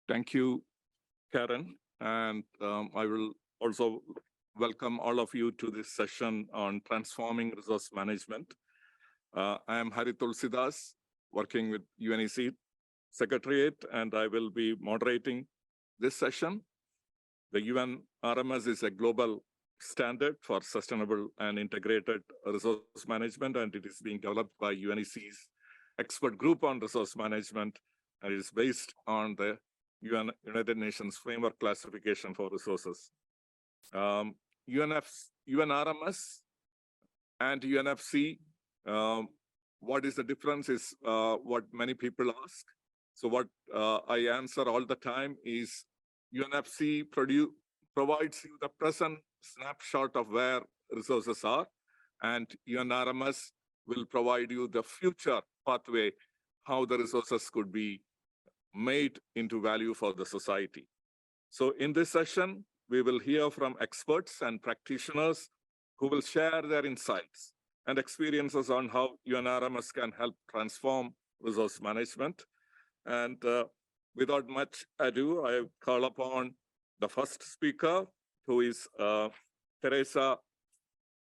Thank you, Karen. And I will also welcome all of you to this session on transforming resource management. I am Tulsidas, working with UNECE Secretariat, and I will be moderating this session. The UNRMS is a global standard for sustainable and integrated resource management, and it is being developed by UNECE's expert group on resource management, and it is based on the United Nations Framework Classification for Resources. UNRMS and UNFC, what is the difference is what many people ask. So what I answer all the time is UNFC provides you the present snapshot of where resources are, and UNRMS will provide you the future pathway, how the resources could be made into value for the society. So in this session, we will hear from experts and practitioners who will share their insights and experiences on how UNRMS can help transform resource management. And without much ado, I call upon the first speaker, who is Teresa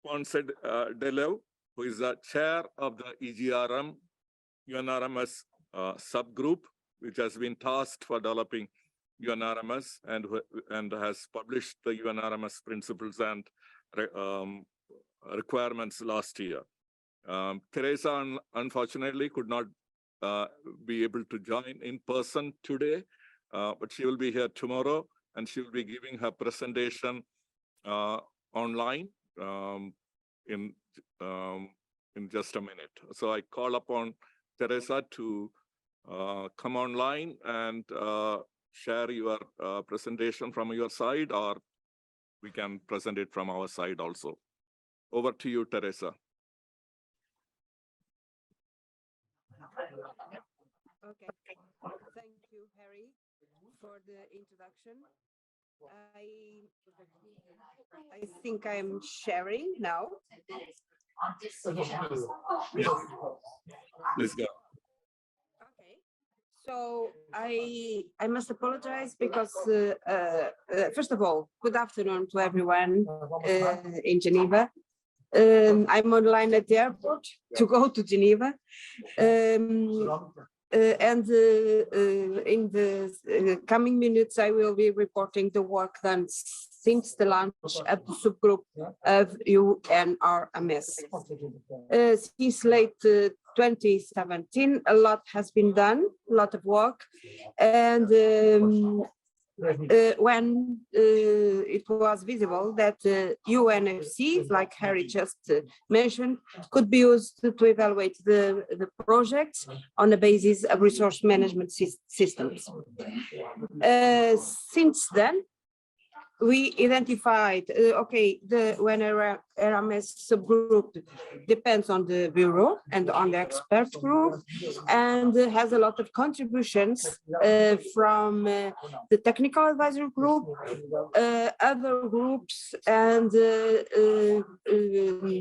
Ponce de Leão, who is the chair of the EGRM UNRMS subgroup, which has been tasked for developing UNRMS and has published the UNRMS principles and requirements last year. Teresa, unfortunately, could not be able to join in person today, but she will be here tomorrow, and she will be giving her presentation online in just a minute. So I call upon Teresa to come online and share your presentation from your side, or we can present it from our side also. Over to you, Teresa. Okay, thank you, Xerri, for the introduction. I think I'm sharing now. Please go. Okay, so I must apologize because first of all, good afternoon to everyone in Geneva. I'm online at the airport to go to Geneva. And in the coming minutes, I will be reporting the work done since the launch of the subgroup of UNRMS. Since late 2017, a lot has been done, a lot of work, and when it was visible that UNFC, like Xerri just mentioned, could be used to evaluate the projects on the basis of resource management systems. Since then, we identified, okay, the UNRMS subgroup depends on the bureau and on the expert group, and has a lot of contributions from the technical advisory group, other groups, and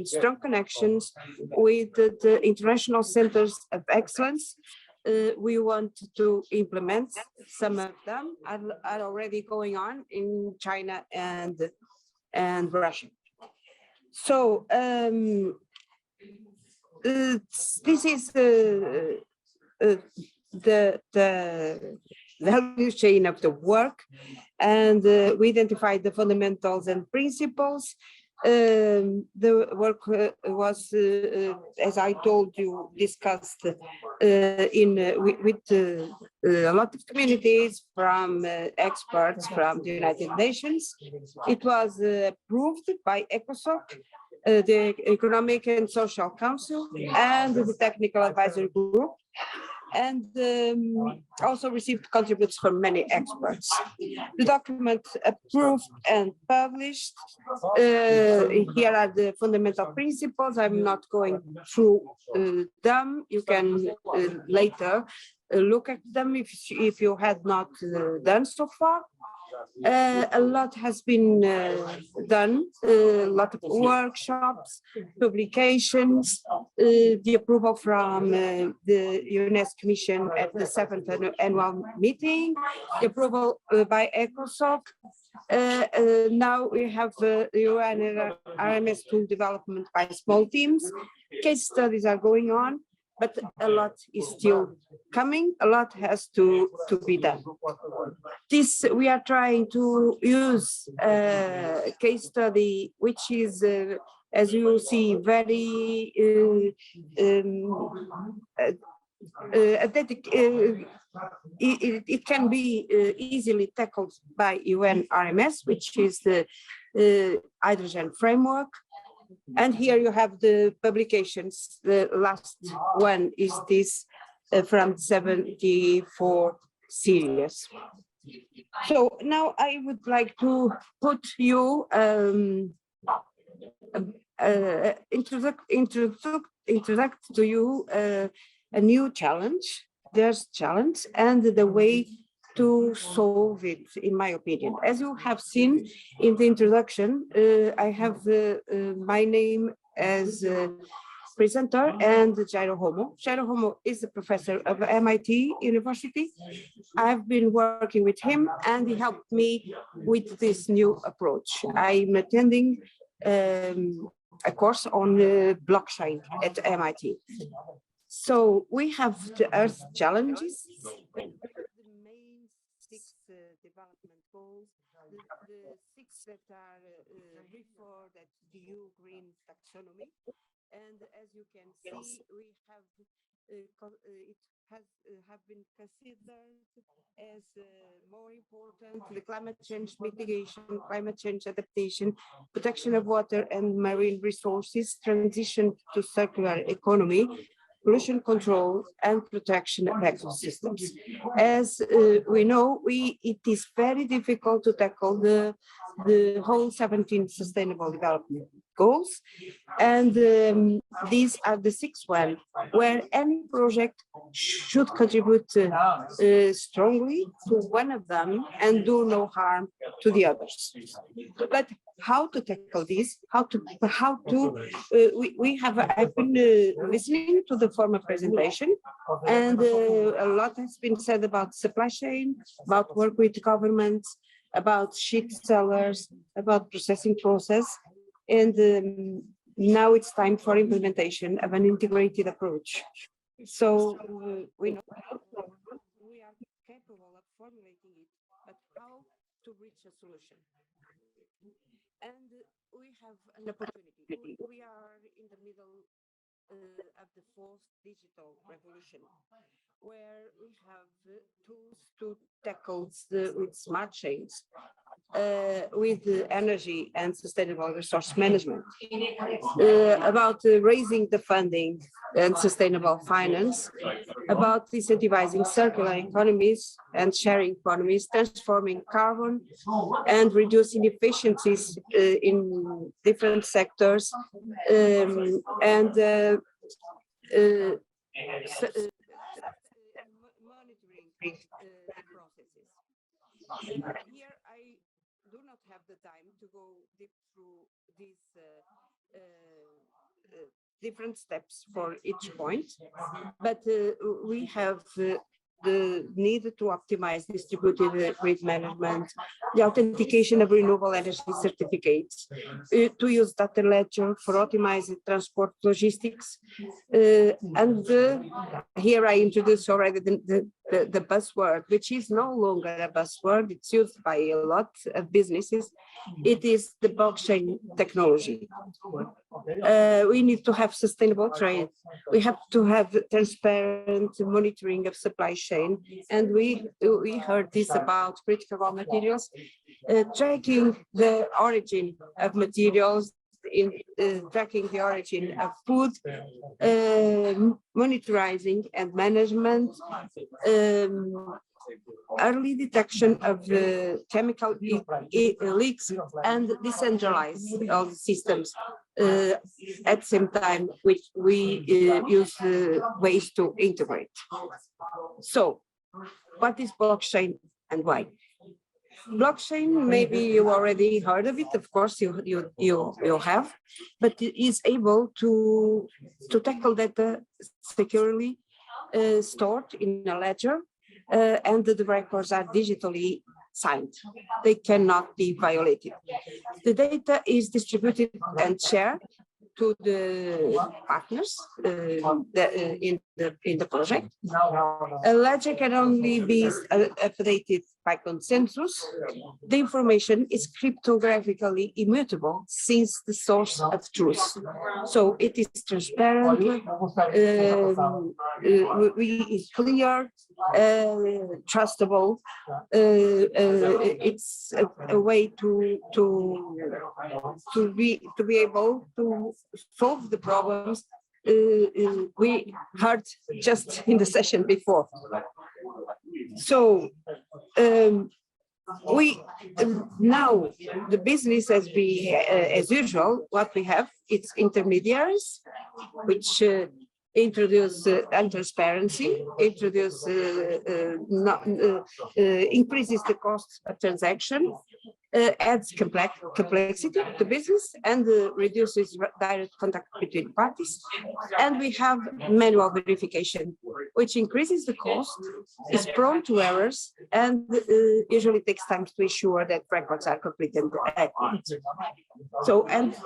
strong connections with the international centers of excellence. We want to implement some of them are already going on in China and Russia. So this is the value chain of the work, and we identified the fundamentals and principles. The work was, as I told you, discussed with a lot of communities, from experts from the United Nations. It was approved by ECOSOC, the Economic and Social Council, and the Technical Advisory Group, and also received contributions from many experts. The document approved and published. Here are the fundamental principles. I'm not going through them. You can later look at them if you had not done so far. A lot has been done, a lot of workshops, publications, the approval from the UNECE Commission at the 7th annual meeting, the approval by ECOSOC. Now we have the UNRMS tool development by small teams. Case studies are going on, but a lot is still coming. A lot has to be done. This we are trying to use a case study, which is, as you will see, very it can be easily tackled by UNRMS, which is the hydrogen framework. And here you have the publications. The last one is this from 74 series. So now I would like to put you introduct to you a new challenge. There's challenge and the way to solve it, in my opinion. As you have seen in the introduction, I have my name as presenter and Xerri Homo. Xerri Homo is a professor of MIT University. I've been working with him and he helped me with this new approach. I'm attending a course on blockchain at MIT. So we have the Earth challenges, the main 6 development goals, the 6 that are referred at the EU Green Taxonomy. And as you can see, we have have been considered as more important: the climate change mitigation, climate change adaptation, protection of water and marine resources, transition to circular economy, pollution control, and protection of ecosystems. As we know, it is very difficult to tackle the whole 17 Sustainable Development Goals, and these are the 6th one, where any project should contribute strongly to one of them and do no harm to the others. But how to tackle this? I've been listening to the former presentation, and a lot has been said about supply chain, about work with governments, about sheet sellers, about processing process, and now it's time for implementation of an integrated approach. So we know we are capable of formulating it, but how to reach a solution? And we have an opportunity. We are in the middle of the 4th digital revolution, where we have tools to tackle with smart chains, with energy and sustainable resource management, about raising the funding and sustainable finance, about incentivizing circular economies and sharing economies, transforming carbon and reducing efficiencies in different sectors, and monitoring processes. Here I do not have the time to go deep through these different steps for each point, but we have the need to optimize distributed grid management, the authentication of renewable energy certificates, to use data ledger for optimizing transport logistics, and here I introduced already the buzzword, which is no longer a buzzword. It's used by a lot of businesses. It is the blockchain technology. We need to have sustainable trade. We have to have transparent monitoring of supply chain. And we heard this about critical raw materials, tracking the origin of materials, in tracking the origin of food, monitoring and management, early detection of chemical leaks, and decentralize all the systems at the same time, which we use ways to integrate. So, what is blockchain and why? Blockchain, maybe you already heard of it, of course you have, but it is able to tackle data securely stored in a ledger, and the records are digitally signed. They cannot be violated. The data is distributed and shared to the partners in the project. A ledger can only be updated by consensus. The information is cryptographically immutable since the source of truth. So it is transparent, it's clear, trustable. It's a way to be able to solve the problems we heard just in the session before. So we now the business as usual. What we have, it's intermediaries, which introduce untransparency, increases the cost of transaction, adds complexity to business, and reduces direct contact between parties. And we have manual verification, which increases the cost, is prone to errors, and usually takes time to ensure that records are complete and accurate. So, and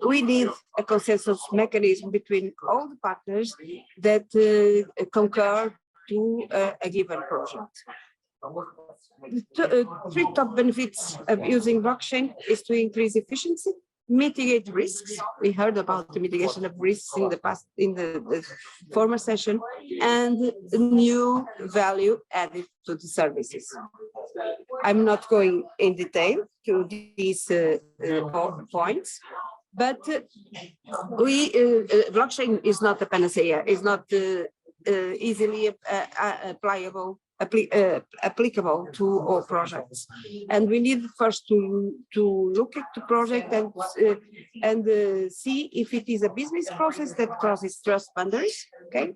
we need a consensus mechanism between all the partners that concur to a given project. The three top benefits of using blockchain is to increase efficiency, mitigate risks. We heard about the mitigation of risks in the past, in the former session, and new value added to the services. I'm not going in detail to these points, but blockchain is not a panacea, is not easily applicable to all projects, and we need first to look at the project and see if it is a business process that crosses trust boundaries. Okay,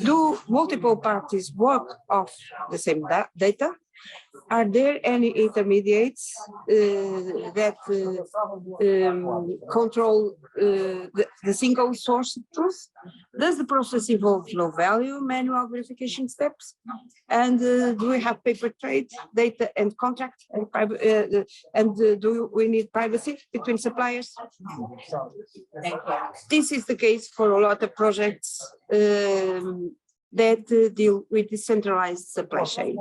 do multiple parties work off the same data? Are there any intermediates that control the single source of truth? Does the process involve low value manual verification steps? And do we have paper trade, data and contract, and do we need privacy between suppliers? This is the case for a lot of projects that deal with decentralized supply chain.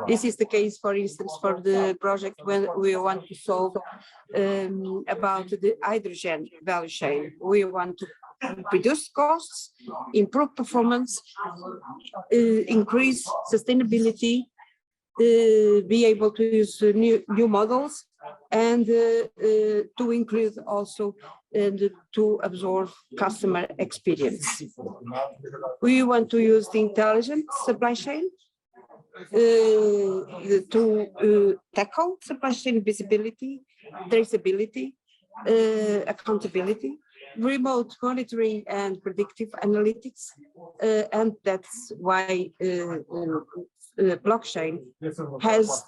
This is the case, for instance, for the project when we want to solve about the hydrogen value chain. We want to reduce costs, improve performance, increase sustainability, be able to use new models, and to increase also and to absorb customer experience. We want to use the intelligent supply chain to tackle supply chain visibility, traceability, accountability, remote monitoring and predictive analytics, and that's why blockchain has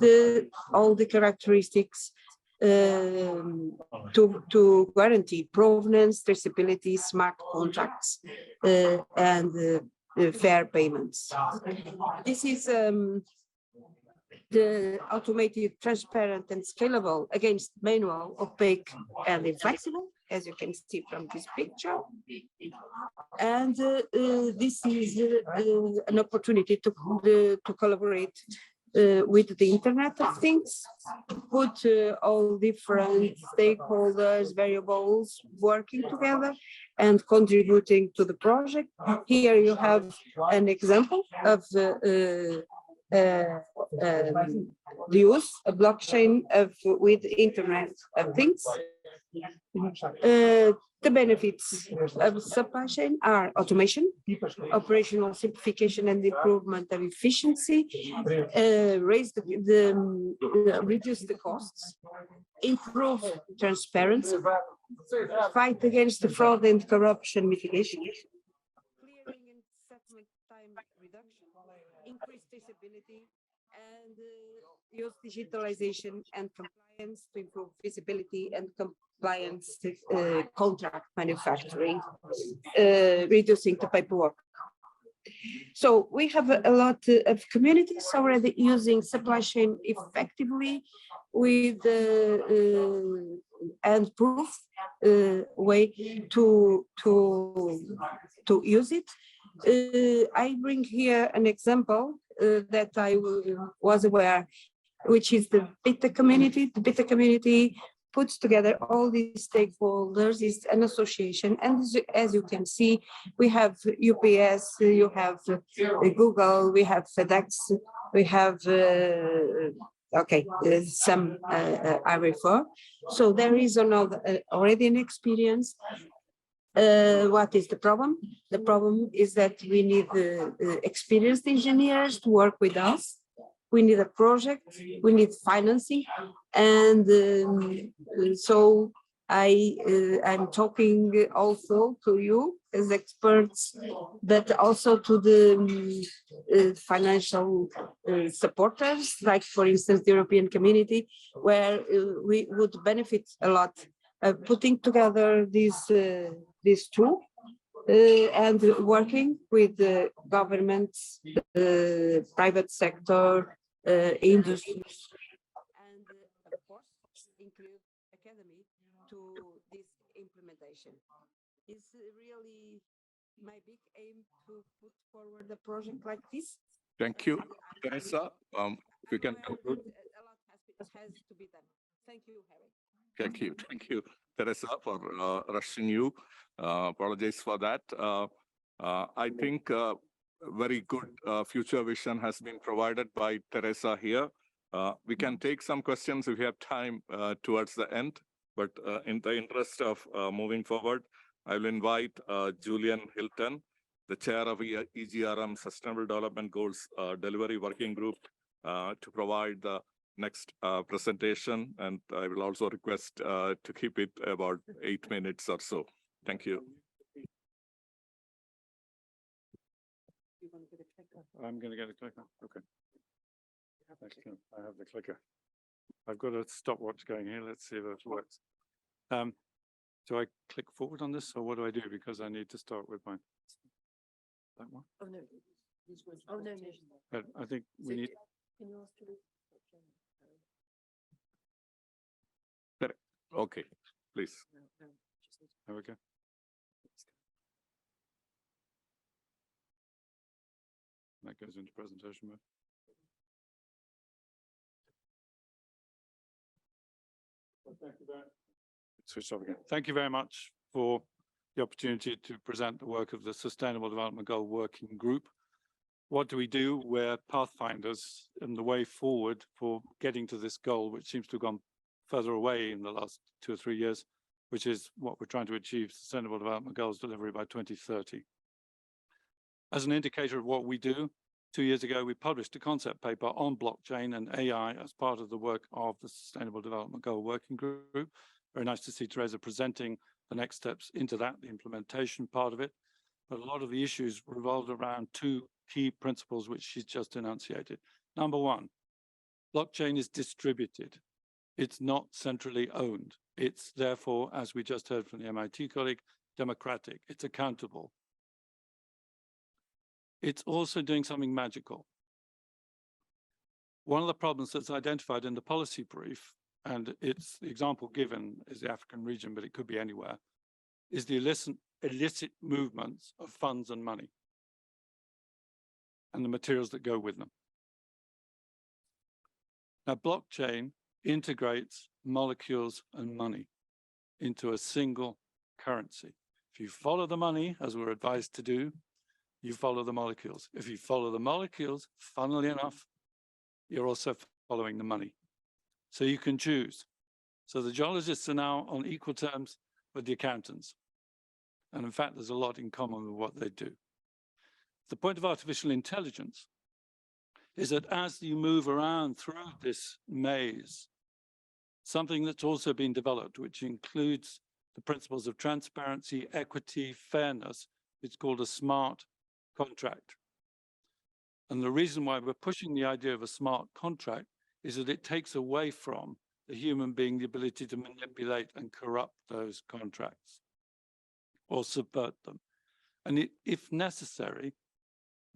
all the characteristics to guarantee provenance, traceability, smart contracts, and fair payments. This is the automated, transparent, and scalable against manual, opaque, and inflexible, as you can see from this picture. And this is an opportunity to collaborate with the Internet of Things, put all different stakeholders, variables working together and contributing to the project. Here you have an example of the use of blockchain with Internet of Things. The benefits of supply chain are automation, operational simplification and improvement of efficiency, reduce the costs, improve transparency, fight against the fraud and corruption mitigation, clearing and settlement time reduction, increase traceability, and use digitalization and compliance to improve visibility and compliance contract manufacturing, reducing the paperwork. So we have a lot of communities already using supply chain effectively with and proof way to use it. I bring here an example that I was aware, which is the beta community. The beta community puts together all these stakeholders, is an association. And as you can see, we have UPS, you have Google, we have FedEx, we have, some I refer. So there is already an experience. What is the problem? The problem is that we need experienced engineers to work with us. We need a project, we need financing, and so I'm talking also to you as experts, but also to the financial supporters, like for instance the European Community, where we would benefit a lot putting together these two. And working with the governments, private sector, industries, and of course include academy to this implementation. It's really my big aim to put forward a project like this. Thank you, Teresa. If you can conclude. A lot has to be done. Thank you, Harry. Thank you, Teresa, for rushing you. Apologize for that. I think very good future vision has been provided by Teresa here. We can take some questions if we have time towards the end, but in the interest of moving forward, I will invite Julian Hilton, the chair of EGRM Sustainable Development Goals Delivery Working Group, to provide the next presentation, and I will also request to keep it about 8 minutes or so. Thank you. I'm going to get a clicker. Okay. Excellent. I have the clicker. I've got a stopwatch going here. Let's see if it works. Do I click forward on this, or what do I do? Because I need to start with my that one. Oh no, this one. Oh no, no. But I think we need. Can you ask to Okay, please. There we go. That goes into presentation mode. Switch off again. Thank you very much for the opportunity to present the work of the Sustainable Development Goal Working Group. What do we do? We're pathfinders in the way forward for getting to this goal, which seems to have gone further away in the last 2 or 3 years, which is what we're trying to achieve, Sustainable Development Goals delivery by 2030. As an indicator of what we do, 2 years ago, we published a concept paper on blockchain and AI as part of the work of the Sustainable Development Goal Working Group. Very nice to see Teresa presenting the next steps into that, the implementation part of it. But a lot of the issues revolved around 2 key principles, which she's just enunciated. Number 1, blockchain is distributed. It's not centrally owned. It's therefore, as we just heard from the MIT colleague, democratic. It's accountable. It's also doing something magical. One of the problems that's identified in the policy brief, and it's the example given is the African region, but it could be anywhere, is the illicit movements of funds and money and the materials that go with them. Now, blockchain integrates molecules and money into a single currency. If you follow the money, as we're advised to do, you follow the molecules. If you follow the molecules, funnily enough, you're also following the money. So you can choose. So the geologists are now on equal terms with the accountants. And in fact, there's a lot in common with what they do. The point of artificial intelligence is that as you move around through this maze, something that's also been developed, which includes the principles of transparency, equity, fairness, it's called a smart contract. And the reason why we're pushing the idea of a smart contract is that it takes away from the human being the ability to manipulate and corrupt those contracts or subvert them. And it, if necessary,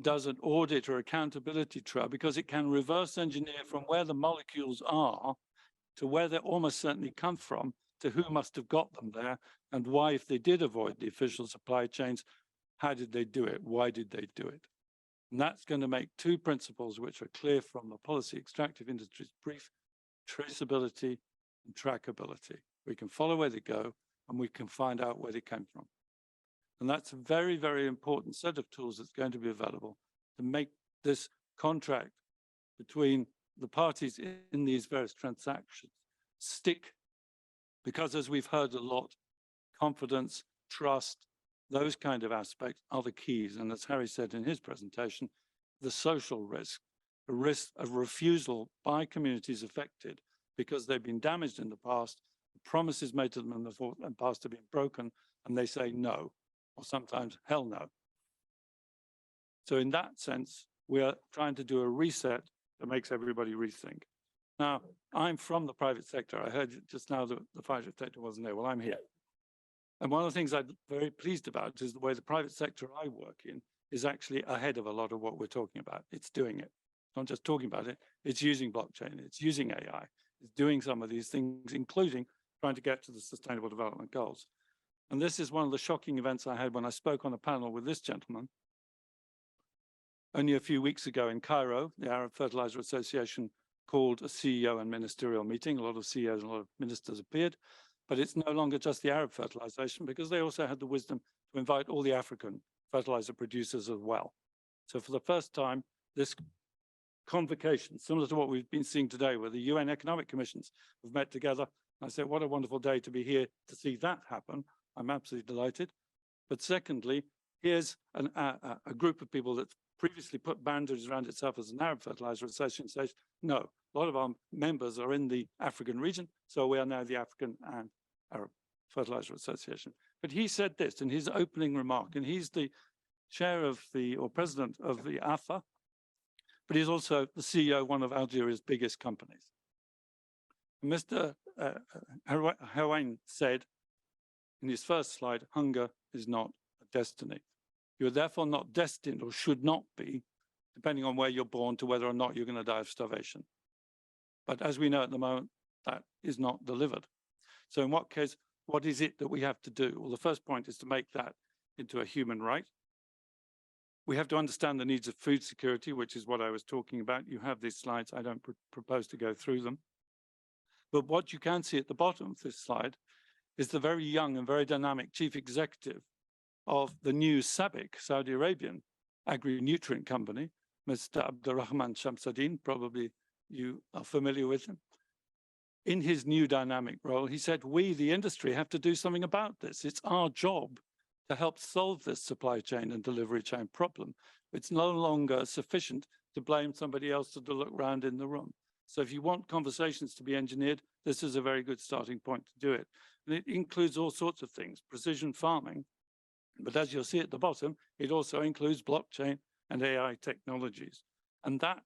does an audit or accountability trail because it can reverse engineer from where the molecules are to where they almost certainly come from, to who must have got them there, and why, if they did avoid the official supply chains, how did they do it? Why did they do it? And that's going to make two principles which are clear from the policy extractive industries brief: traceability and trackability. We can follow where they go and we can find out where they came from. And that's a very, very important set of tools that's going to be available to make this contract between the parties in these various transactions stick. Because as we've heard a lot, confidence, trust, those kind of aspects are the keys. And as Harry said in his presentation, the social risk, the risk of refusal by communities affected because they've been damaged in the past, the promises made to them in the past have been broken, and they say no, or sometimes hell no. So in that sense, we are trying to do a reset that makes everybody rethink. Now, I'm from the private sector. I heard just now that the private sector wasn't there. Well, I'm here. And one of the things I'm very pleased about is the way the private sector I work in is actually ahead of a lot of what we're talking about. It's doing it. It's not just talking about it, it's using blockchain, it's using AI, it's doing some of these things, including trying to get to the Sustainable Development Goals. And this is one of the shocking events I had when I spoke on a panel with this gentleman. Only a few weeks ago in Cairo, the Arab Fertilizer Association called a CEO and ministerial meeting. A lot of CEOs and a lot of ministers appeared, but it's no longer just the Arab fertilization because they also had the wisdom to invite all the African fertilizer producers as well. So for the first time, this convocation, similar to what we've been seeing today, where the UN Economic Commissions have met together. I said, what a wonderful day to be here to see that happen. I'm absolutely delighted. But secondly, here's a group of people that previously put boundaries around itself as an Arab Fertilizer Association says, no, a lot of our members are in the African region, so we are now the African and Arab Fertilizer Association. But he said this in his opening remark, and he's the chair of the, or president of the AFA, but he's also the CEO of one of Algeria's biggest companies. Mr. Hawain said in his first slide, hunger is not a destiny. You're therefore not destined, or should not be, depending on where you're born, to whether or not you're going to die of starvation. But as we know at the moment, that is not delivered. So in what case, what is it that we have to do? Well, the first point is to make that into a human right. We have to understand the needs of food security, which is what I was talking about. You have these slides. I don't propose to go through them. But what you can see at the bottom of this slide is the very young and very dynamic chief executive of the new SABIC, Saudi Arabian agri-nutrient company, Mr. Abdurrahman Shamsuddin. Probably you are familiar with him. In his new dynamic role, he said, we, the industry, have to do something about this. It's our job to help solve this supply chain and delivery chain problem. It's no longer sufficient to blame somebody else to look around in the room. So if you want conversations to be engineered, this is a very good starting point to do it. And it includes all sorts of things, precision farming. But as you'll see at the bottom, it also includes blockchain and AI technologies. And that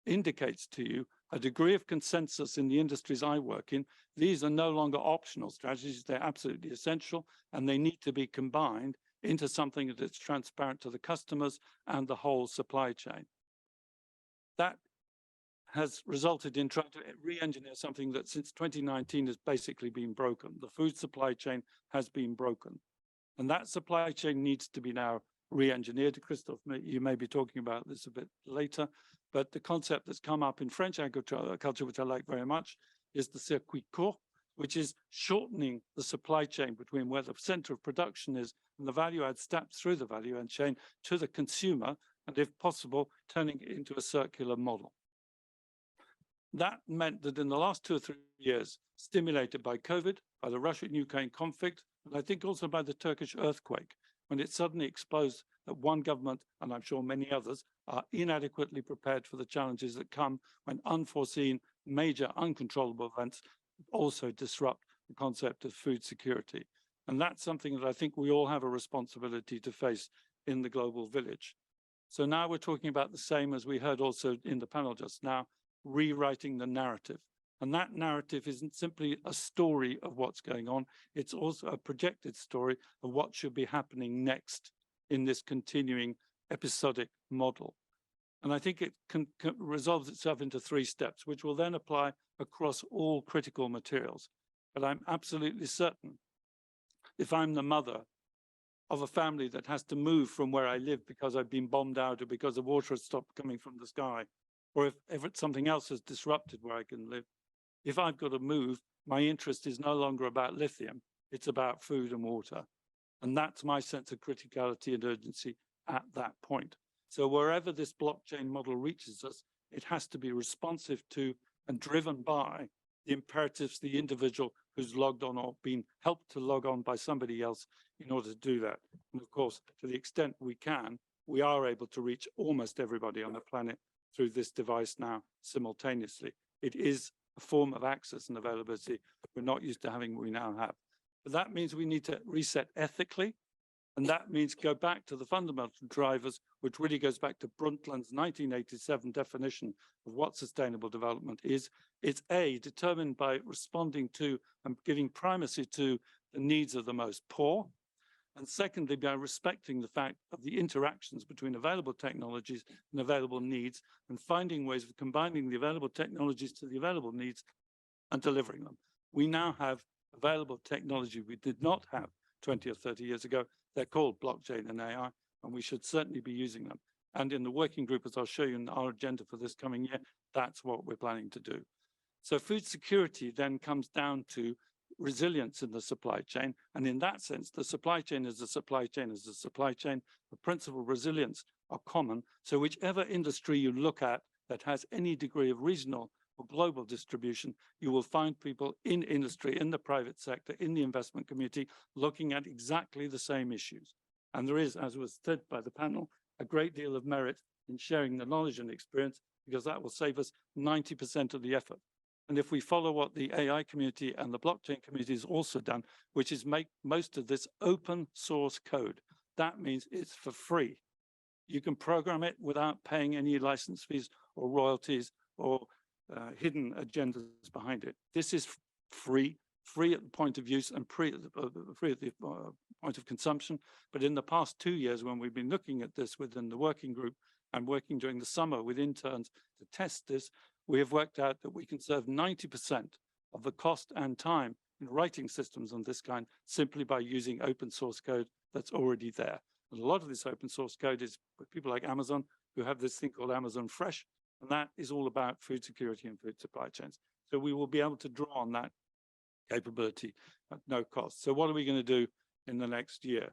indicates to you a degree of consensus in the industries I work in. These are no longer optional strategies. They're absolutely essential, and they need to be combined into something that is transparent to the customers and the whole supply chain. That has resulted in trying to re-engineer something that since 2019 has basically been broken. The food supply chain has been broken. And that supply chain needs to be now re-engineered. Christophe, you may be talking about this a bit later, but the concept that's come up in French agriculture, which I like very much, is the circuit court, which is shortening the supply chain between where the center of production is and the value add steps through the value add chain to the consumer, and if possible, turning it into a circular model. That meant that in the last 2 or 3 years, stimulated by COVID, by the Russia-Ukraine conflict, and I think also by the Turkish earthquake, when it suddenly exposed that one government, and I'm sure many others, are inadequately prepared for the challenges that come when unforeseen, major, uncontrollable events also disrupt the concept of food security. And that's something that I think we all have a responsibility to face in the global village. So now we're talking about the same as we heard also in the panel just now, rewriting the narrative. And that narrative isn't simply a story of what's going on, it's also a projected story of what should be happening next in this continuing episodic model. And I think it can resolves itself into 3 steps, which will then apply across all critical materials. But I'm absolutely certain, if I'm the mother of a family that has to move from where I live because I've been bombed out or because the water has stopped coming from the sky, or if something else has disrupted where I can live, if I've got to move, my interest is no longer about lithium, it's about food and water. And that's my sense of criticality and urgency at that point. So wherever this blockchain model reaches us, it has to be responsive to and driven by the imperatives of the individual who's logged on or been helped to log on by somebody else in order to do that. And of course, to the extent we can, we are able to reach almost everybody on the planet through this device now simultaneously. It is a form of access and availability we're not used to having, we now have. But that means we need to reset ethically, and that means go back to the fundamental drivers, which really goes back to Brundtland's 1987 definition of what sustainable development is. It's A, determined by responding to and giving primacy to the needs of the most poor, and secondly, by respecting the fact of the interactions between available technologies and available needs, and finding ways of combining the available technologies to the available needs and delivering them. We now have available technology we did not have 20 or 30 years ago. They're called blockchain and AI, and we should certainly be using them. And in the working group, as I'll show you in our agenda for this coming year, that's what we're planning to do. So food security then comes down to resilience in the supply chain. And in that sense, the supply chain is a supply chain is a supply chain. The principle of resilience are common. So whichever industry you look at that has any degree of regional or global distribution, you will find people in industry, in the private sector, in the investment community, looking at exactly the same issues. And there is, as was said by the panel, a great deal of merit in sharing the knowledge and experience, because that will save us 90% of the effort. And if we follow what the AI community and the blockchain community has also done, which is make most of this open source code, that means it's for free. You can program it without paying any license fees or royalties or hidden agendas behind it. This is free at the point of use and free at the point of consumption. But in the past 2 years, when we've been looking at this within the working group and working during the summer with interns to test this, we have worked out that we can save 90% of the cost and time in writing systems of this kind simply by using open source code that's already there. And a lot of this open source code is with people like Amazon, who have this thing called Amazon Fresh, and that is all about food security and food supply chains. So we will be able to draw on that capability at no cost. So what are we going to do in the next year?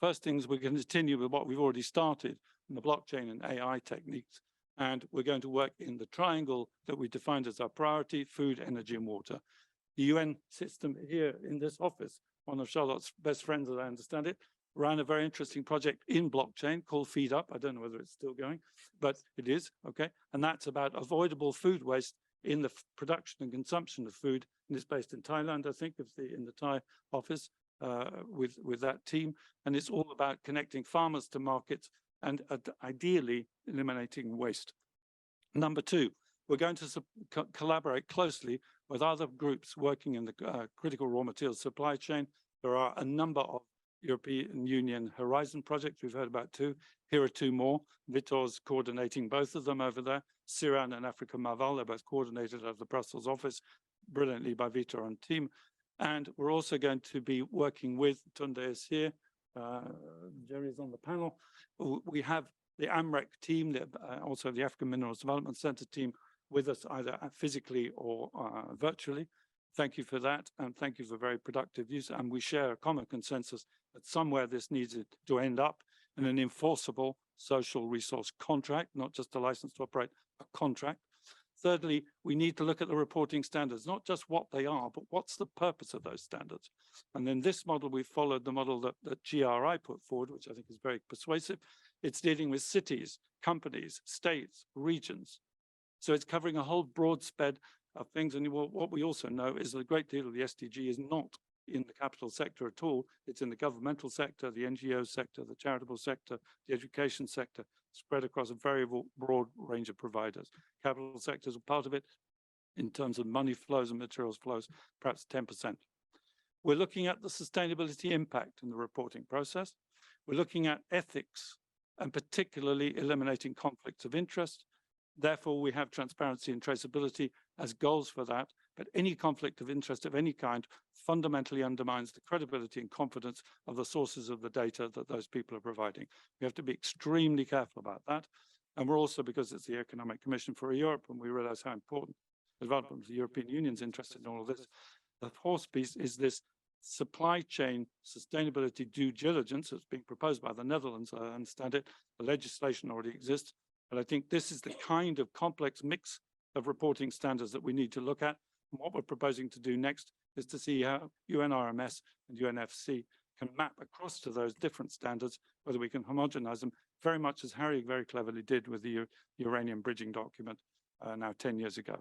First things, we're going to continue with what we've already started in the blockchain and AI techniques. And we're going to work in the triangle that we defined as our priority: food, energy, and water. The UN system here in this office, one of Charlotte's best friends, as I understand it, ran a very interesting project in blockchain called Feed Up. I don't know whether it's still going, but it is, okay? And that's about avoidable food waste in the production and consumption of food. And it's based in Thailand, I think, in the Thai office with that team. And it's all about connecting farmers to markets and ideally eliminating waste. Number 2, we're going to collaborate closely with other groups working in the critical raw materials supply chain. There are a number of European Union Horizon projects. We've heard about 2. Here are 2 more. Vitor's coordinating both of them over there. Siran and Africa Maval, they're both coordinated out of the Brussels office brilliantly by Vitor and team. And we're also going to be working with, Tunde is here, Xerri is on the panel. We have the AMREC team, also the African Minerals Development Center team with us either physically or virtually. Thank you for that, and thank you for very productive use. And we share a common consensus that somewhere this needs to end up in an enforceable social resource contract, not just a license to operate, a contract. Thirdly, we need to look at the reporting standards, not just what they are, but what's the purpose of those standards. And in this model, we followed the model that GRI put forward, which I think is very persuasive. It's dealing with cities, companies, states, regions. So it's covering a whole broad spread of things. And what we also know is that a great deal of the SDG is not in the capital sector at all. It's in the governmental sector, the NGO sector, the charitable sector, the education sector. spread across a very broad range of providers. Capital sectors are part of it in terms of money flows and materials flows, perhaps 10%. We're looking at the sustainability impact in the reporting process. We're looking at ethics and particularly eliminating conflicts of interest. Therefore, we have transparency and traceability as goals for that. But any conflict of interest of any kind fundamentally undermines the credibility and confidence of the sources of the data that those people are providing. We have to be extremely careful about that. And we're also, because it's the Economic Commission for Europe, and we realize how important the development of the European Union's interested in all of this, the fourth piece is this supply chain sustainability due diligence that's being proposed by the Netherlands. I understand it. The legislation already exists. But I think this is the kind of complex mix of reporting standards that we need to look at. And what we're proposing to do next is to see how UNRMS and UNFC can map across to those different standards, whether we can homogenize them, very much as Harry very cleverly did with the uranium bridging document now 10 years ago.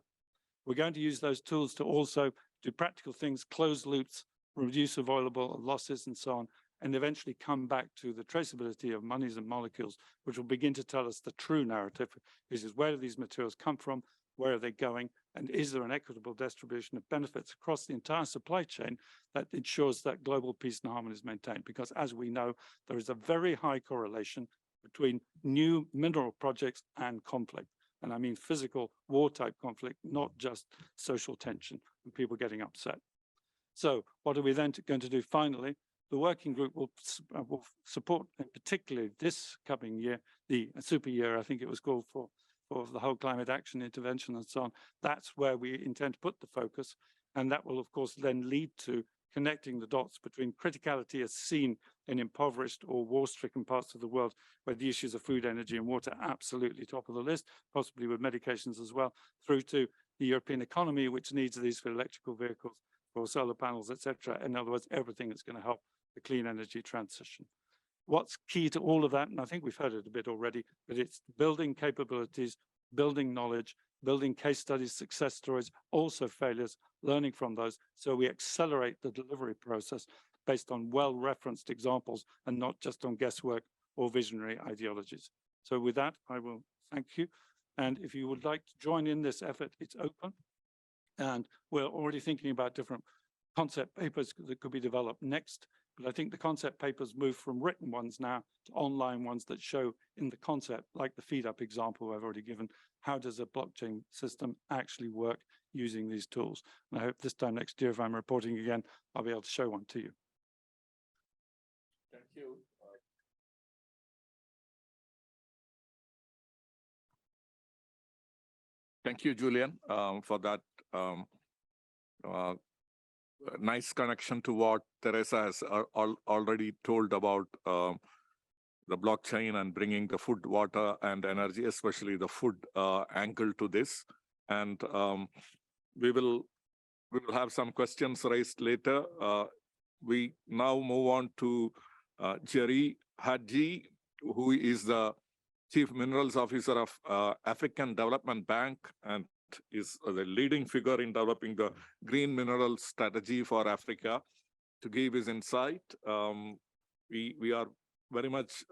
We're going to use those tools to also do practical things, close loops, reduce avoidable losses and so on, and eventually come back to the traceability of monies and molecules, which will begin to tell us the true narrative. This is where do these materials come from, where are they going, and is there an equitable distribution of benefits across the entire supply chain that ensures that global peace and harmony is maintained? Because as we know, there is a very high correlation between new mineral projects and conflict. And I mean physical war-type conflict, not just social tension and people getting upset. So what are we then going to do finally? The working group will support, in particularly this coming year, the super year, I think it was called for the whole climate action intervention and so on. That's where we intend to put the focus. And that will, of course, then lead to connecting the dots between criticality as seen in impoverished or war-stricken parts of the world, where the issues of food, energy, and water are absolutely top of the list, possibly with medications as well, through to the European economy, which needs these for electrical vehicles, for solar panels, etc. In other words, everything that's going to help the clean energy transition. What's key to all of that, and I think we've heard it a bit already, but it's building capabilities, building knowledge, building case studies, success stories, also failures, learning from those, so we accelerate the delivery process based on well-referenced examples and not just on guesswork or visionary ideologies. So with that, I will thank you. And if you would like to join in this effort, it's open. And we're already thinking about different concept papers that could be developed next. But I think the concept papers move from written ones now to online ones that show in the concept, like the feed up example I've already given, how does a blockchain system actually work using these tools? And I hope this time next year, if I'm reporting again, I'll be able to show one to you. Thank you. Thank you, Julian, for that nice connection to what Teresa has already told about the blockchain and bringing the food, water, and energy, especially the food angle to this. And we will have some questions raised later. We now move on to Xerri Ahadjie, who is the Chief Minerals Officer of African Development Bank and is the leading figure in developing the green mineral strategy for Africa. To give his insight, we are very much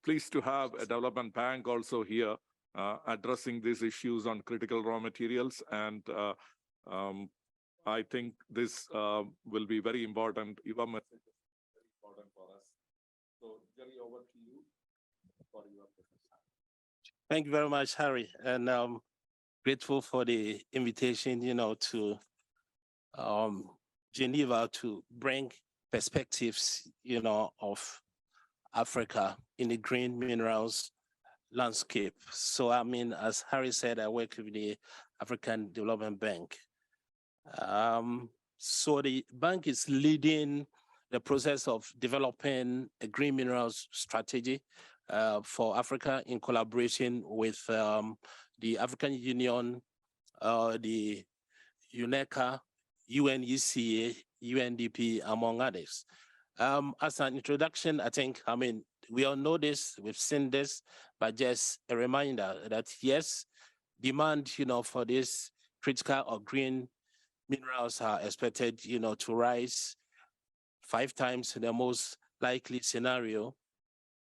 pleased to have a development bank also here addressing these issues on critical raw materials. And I think this will be very important. Your message is very important for us. So, Xerri, over to you for your presentation. Thank you very much, Harry, and grateful for the invitation, to Geneva to bring perspectives, of Africa in the green minerals landscape. So, as Harry said, I work with the African Development Bank. So the bank is leading the process of developing a green minerals strategy for Africa in collaboration with the African Union, the UNECE, UNECE, UNDP, among others. As an introduction, I think, we all know this, we've seen this, but just a reminder that yes, demand, for this critical or green minerals are expected, to rise 5 times in the most likely scenario.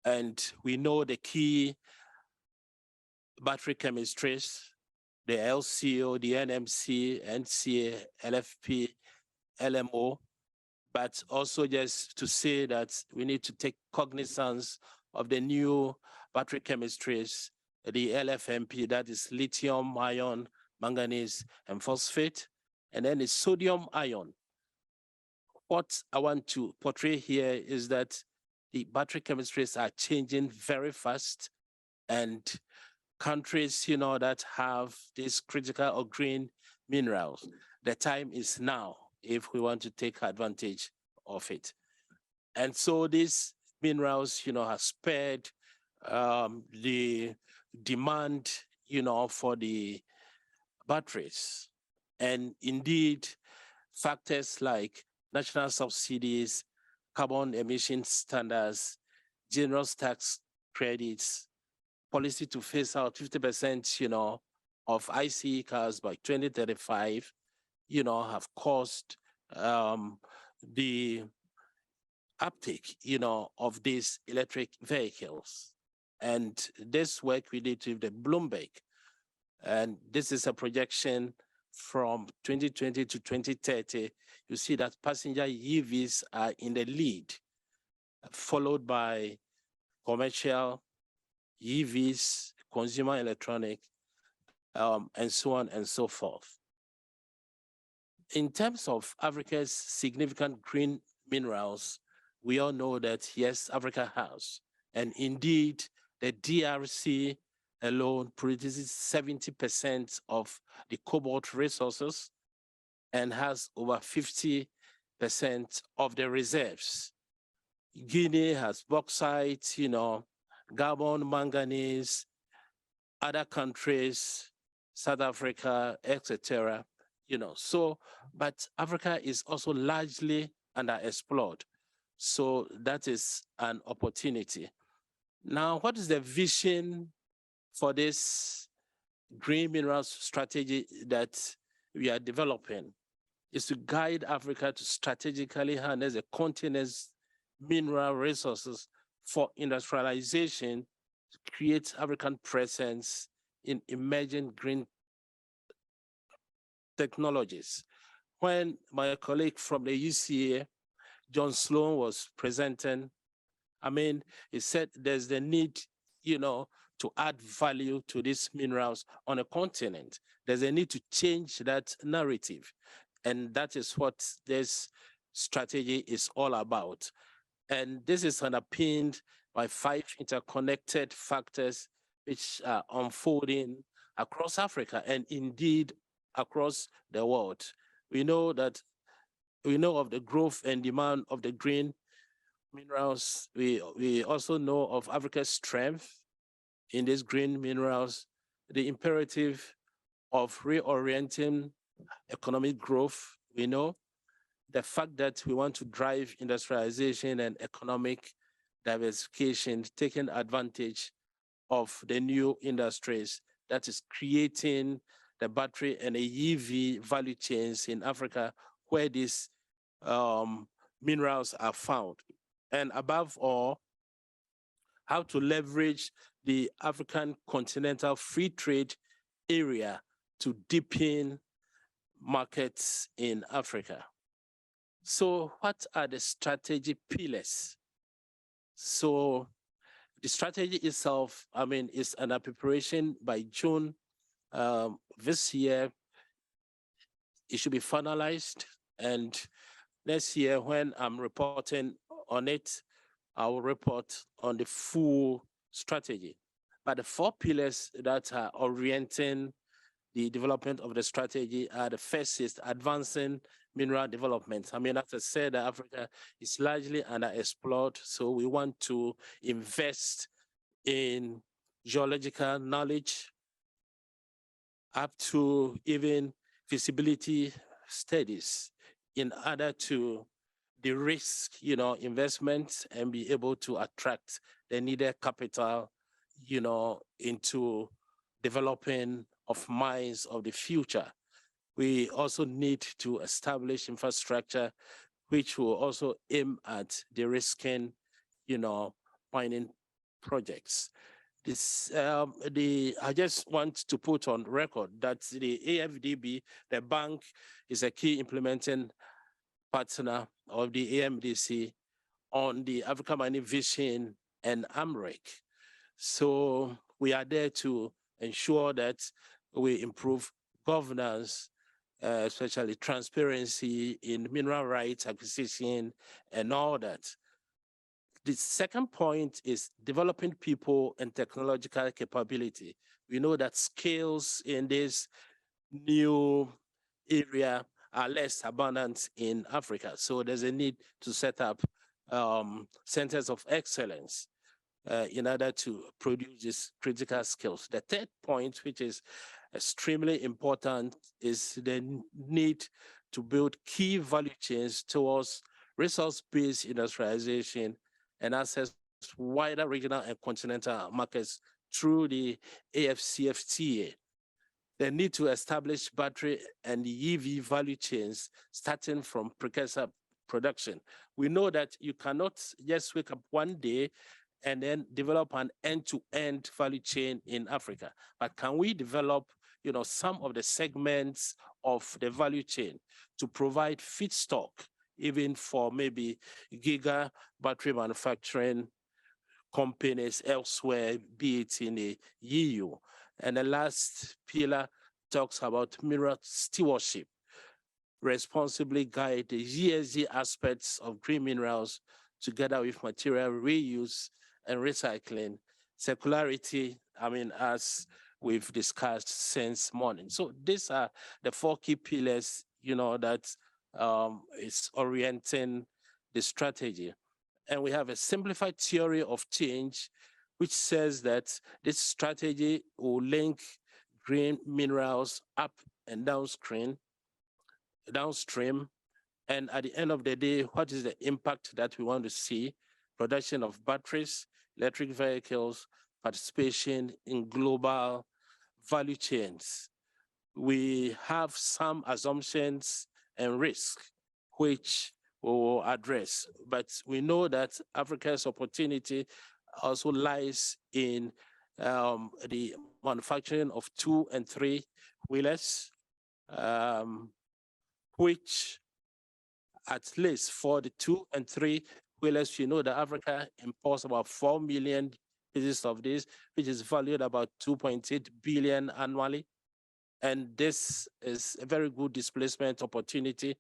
And we know the key battery chemistries, the LCO, the NMC, NCA, LFP, LMO, but also just to say that we need to take cognizance of the new battery chemistries, the LFMP, that is lithium, ion, manganese, and phosphate, and then the sodium ion. What I want to portray here is that the battery chemistries are changing very fast, and countries, that have these critical or green minerals, the time is now if we want to take advantage of it. And so these minerals, have spared the demand, for the batteries. And indeed, factors like national subsidies, carbon emission standards, generous tax credits, policy to phase out 50%, of ICE cars by 2035, have caused the uptake, of these electric vehicles. And this work we did with the Bloomberg, and this is a projection from 2020 to 2030. You see that passenger EVs are in the lead, followed by commercial EVs, consumer electronic, and so on and so forth. In terms of Africa's significant green minerals, we all know that, yes, Africa has. And indeed, the DRC alone produces 70% of the cobalt resources and has over 50% of the reserves. Guinea has bauxite, Gabon, manganese, other countries, South Africa, etc. So, but Africa is also largely underexplored. So that is an opportunity. Now, what is the vision for this green minerals strategy that we are developing? Is to guide Africa to strategically harness the continent's mineral resources for industrialization, to create African presence in emerging green technologies. When my colleague from the UCA, John Sloan, was presenting, he said there's the need, to add value to these minerals on a continent. There's a need to change that narrative. And that is what this strategy is all about. And this is underpinned by 5 interconnected factors which are unfolding across Africa and indeed across the world. We know of the growth and demand of the green minerals. We also know of Africa's strength in these green minerals, the imperative of reorienting economic growth. We know the fact that we want to drive industrialization and economic diversification, taking advantage of the new industries that is creating the battery and the EV value chains in Africa where these minerals are found. And above all, how to leverage the African continental free trade area to deepen markets in Africa. So what are the strategy pillars? So the strategy itself, is under preparation. By June this year. It should be finalized. And next year, when I'm reporting on it, I will report on the full strategy. But the 4 pillars that are orienting the development of the strategy are: the first is advancing mineral development. As I said, Africa is largely underexplored, so we want to invest in geological knowledge up to even feasibility studies in order to de-risk, investments and be able to attract the needed capital, into developing of mines of the future. We also need to establish infrastructure which will also aim at de-risking, mining projects. This, I just want to put on record that the AFDB, the bank, is a key implementing partner of the AMDC on the Africa Mining Vision and AMREC. So we are there to ensure that we improve governance, especially transparency in mineral rights acquisition and all that. The second point is developing people and technological capability. We know that skills in this new area are less abundant in Africa. So there's a need to set up centers of excellence in order to produce these critical skills. The third point, which is extremely important, is the need to build key value chains towards resource-based industrialization and access wider regional and continental markets through the AFCFTA. The need to establish battery and EV value chains starting from precursor production. We know that you cannot just wake up one day and then develop an end-to-end value chain in Africa. But can we develop, some of the segments of the value chain to provide feedstock, even for maybe giga battery manufacturing companies elsewhere, be it in the EU? And the last pillar talks about mineral stewardship, responsibly guide the ESG aspects of green minerals together with material reuse and recycling, circularity, as we've discussed since morning. So these are the 4 key pillars, that is orienting the strategy. And we have a simplified theory of change, which says that this strategy will link green minerals up and downstream. And at the end of the day, what is the impact that we want to see? Production of batteries, electric vehicles, participation in global value chains. We have some assumptions and risks, which we will address. But we know that Africa's opportunity also lies in the manufacturing of 2- and 3-wheelers, which at least for the 2- and 3-wheelers, that Africa imports about 4 million pieces of this, which is valued about 2.8 billion annually. And this is a very good displacement opportunity.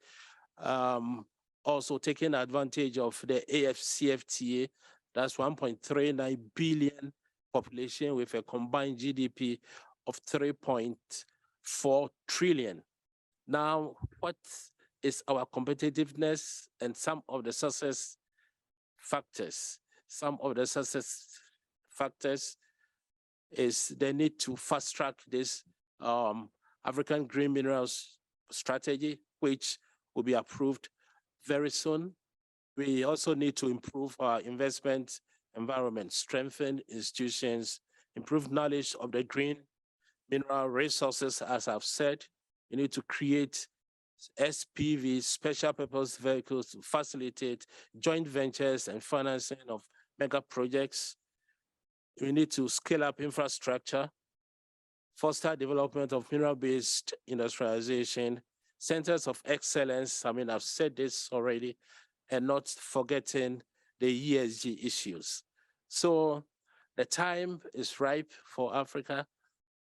Also taking advantage of the AFCFTA, that's 1.39 billion population with a combined GDP of 3.4 trillion. Now, what is our competitiveness and some of the success factors? Some of the success factors is the need to fast track this African green minerals strategy, which will be approved very soon. We also need to improve our investment environment, strengthen institutions, improve knowledge of the green mineral resources. As I've said, you need to create SPV, special purpose vehicles, to facilitate joint ventures and financing of mega projects. We need to scale up infrastructure, foster development of mineral-based industrialization, centers of excellence. I've said this already, and not forgetting the ESG issues. So the time is ripe for Africa,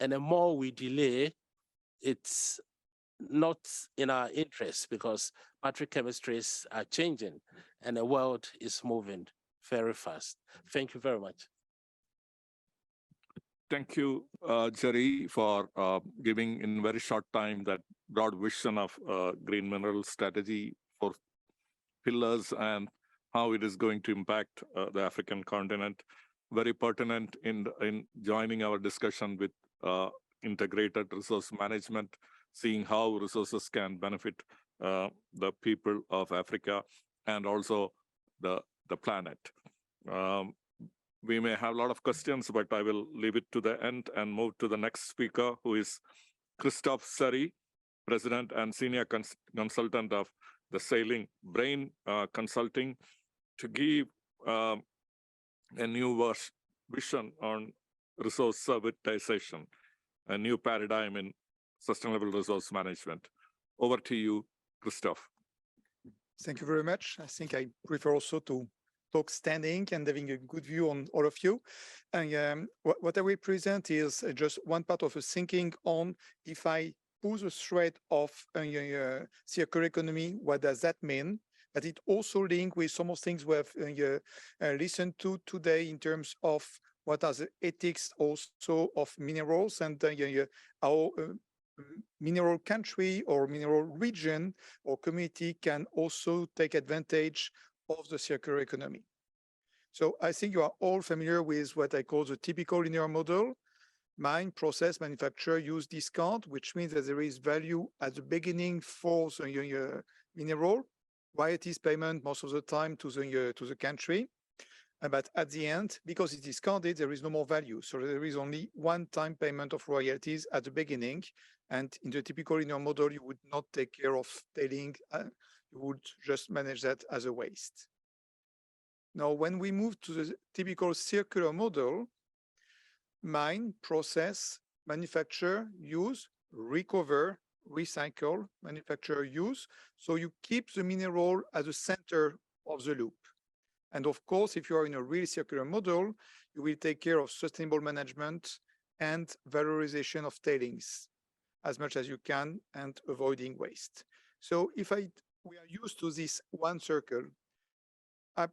and the more we delay, it's not in our interest, because battery chemistries are changing and the world is moving very fast. Thank you very much. Thank you, Xerri, for giving in very short time that broad vision of green mineral strategy for pillars and how it is going to impact the African continent. Very pertinent in joining our discussion with integrated resource management, seeing how resources can benefit the people of Africa and also the planet. We may have a lot of questions, but I will leave it to the end and move to the next speaker, who is Christophe Xerri, President and Senior Consultant of the Sailing Brain Consulting, to give a new vision on resource servitization, a new paradigm in sustainable resource management. Over to you, Christophe. Thank you very much. I think I prefer also to talk standing and having a good view on all of you. And what I will present is just one part of a thinking on if I pull the thread of circular economy, what does that mean? But it also linked with some of things we have listened to today in terms of what are the ethics also of minerals and how mineral country or mineral region or community can also take advantage of the circular economy. So I think you are all familiar with what I call the typical linear model: mine, process, manufacture, use, discard, which means that there is value at the beginning for the mineral, royalties payment most of the time to the country. But at the end, because it's discarded, there is no more value. So there is only one-time payment of royalties at the beginning. And in the typical linear model, you would not take care of tailing. You would just manage that as a waste. Now, when we move to the typical circular model, mine, process, manufacture, use, recover, recycle, manufacture, use. So you keep the mineral at the center of the loop. And of course, if you are in a real circular model, you will take care of sustainable management and valorization of tailings as much as you can and avoiding waste. So if we are used to this one circle, I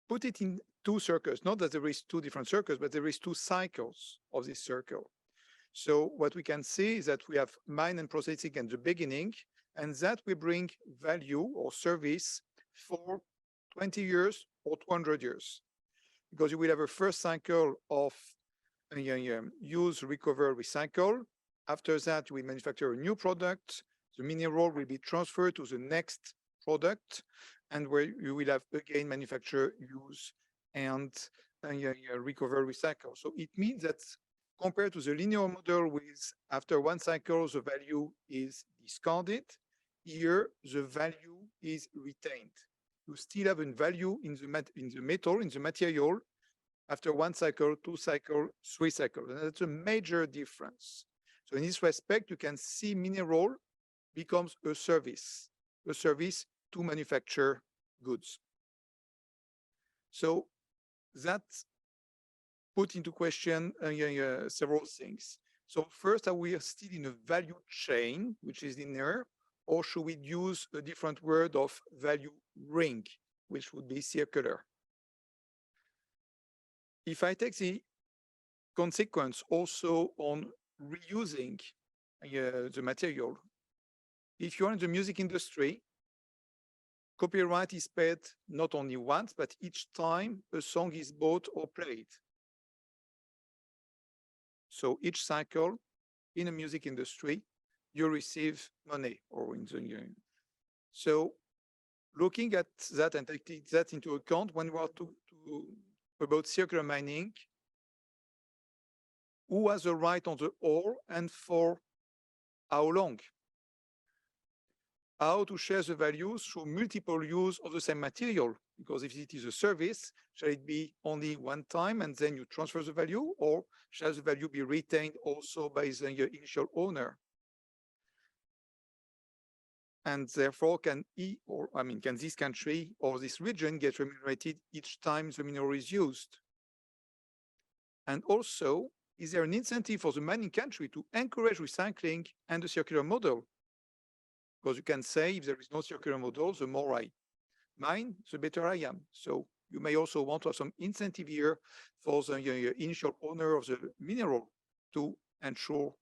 put it in two circles, not that there is two different circles, but there is two cycles of this circle. So what we can see is that we have mine and processing at the beginning, and that we bring value or service for 20 years or 200 years, because you will have a first cycle of use, recover, recycle. After that, we manufacture a new product. The mineral will be transferred to the next product, and where you will have again manufacture, use, and recover, recycle. So it means that compared to the linear model with after one cycle, the value is discarded, here the value is retained. You still have a value in the metal, in the material, after one cycle, two cycle, three cycles. And that's a major difference. So in this respect, you can see mineral becomes a service to manufacture goods. So that put into question several things. So first, are we still in a value chain, which is linear, or should we use a different word of value ring, which would be circular? If I take the consequence also on reusing the material, if you're in the music industry, copyright is paid not only once, but each time a song is bought or played. So each cycle in a music industry, you receive money or in the year. So looking at that and taking that into account when we are about circular mining, who has a right on the ore and for how long? How to share the values through multiple use of the same material? Because if it is a service, shall it be only one time and then you transfer the value, or shall the value be retained also by the initial owner? And therefore, can this country or this region get remunerated each time the mineral is used? And also, is there an incentive for the mining country to encourage recycling and the circular model? Because you can say, if there is no circular model, the more I mine, the better I am. So you may also want to have some incentive here for the initial owner of the mineral to ensure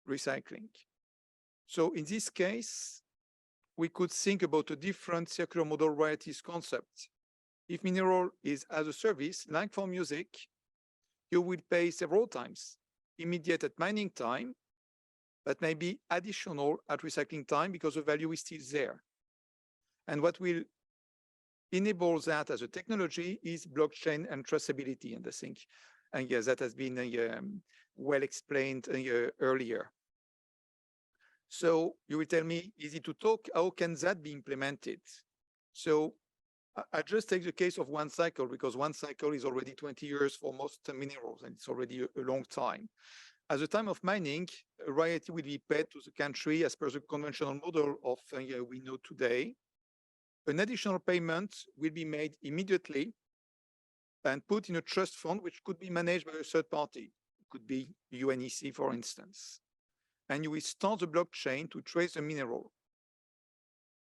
recycling. So in this case, we could think about a different circular model royalties concept. If mineral is as a service, like for music, you will pay several times, immediate at mining time, but maybe additional at recycling time because the value is still there. And what will enable that as a technology is blockchain and traceability. And I think yes, that has been well explained earlier. So you will tell me, easy to talk, how can that be implemented? So I just take the case of one cycle because one cycle is already 20 years for most minerals, and it's already a long time. At the time of mining, a royalty will be paid to the country as per the conventional model of we know today. An additional payment will be made immediately and put in a trust fund, which could be managed by a third party. It could be UNECE, for instance. And you will start the blockchain to trace the mineral.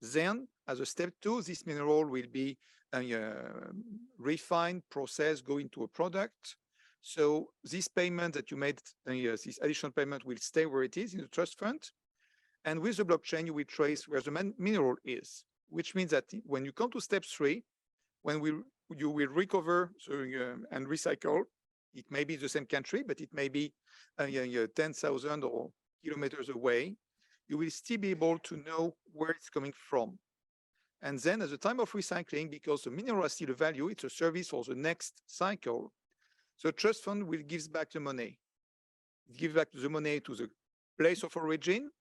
Then, as a step 2, this mineral will be refined, processed, go into a product. So this payment that you made, this additional payment will stay where it is in the trust fund. And with the blockchain, you will trace where the mineral is, which means that when you come to step 3, when you will recover and recycle, it may be the same country, but it may be 10,000 or kilometers away, you will still be able to know where it's coming from. And then at the time of recycling, because the mineral has still a value, it's a service for the next cycle, the trust fund will give back the money. It gives back the money to the place of origin,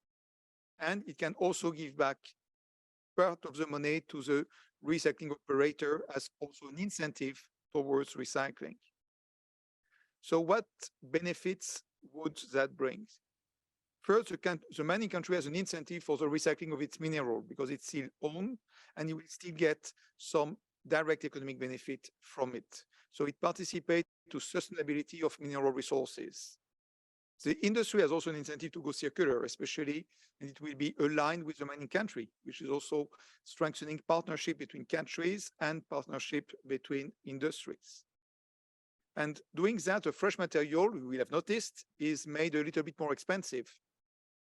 and it can also give back part of the money to the recycling operator as also an incentive towards recycling. So what benefits would that bring? First, the mining country has an incentive for the recycling of its mineral because it's still owned and you will still get some direct economic benefit from it. So it participates to sustainability of mineral resources. The industry has also an incentive to go circular, especially, and it will be aligned with the mining country, which is also strengthening partnership between countries and partnership between industries. And doing that, a fresh material, we will have noticed, is made a little bit more expensive.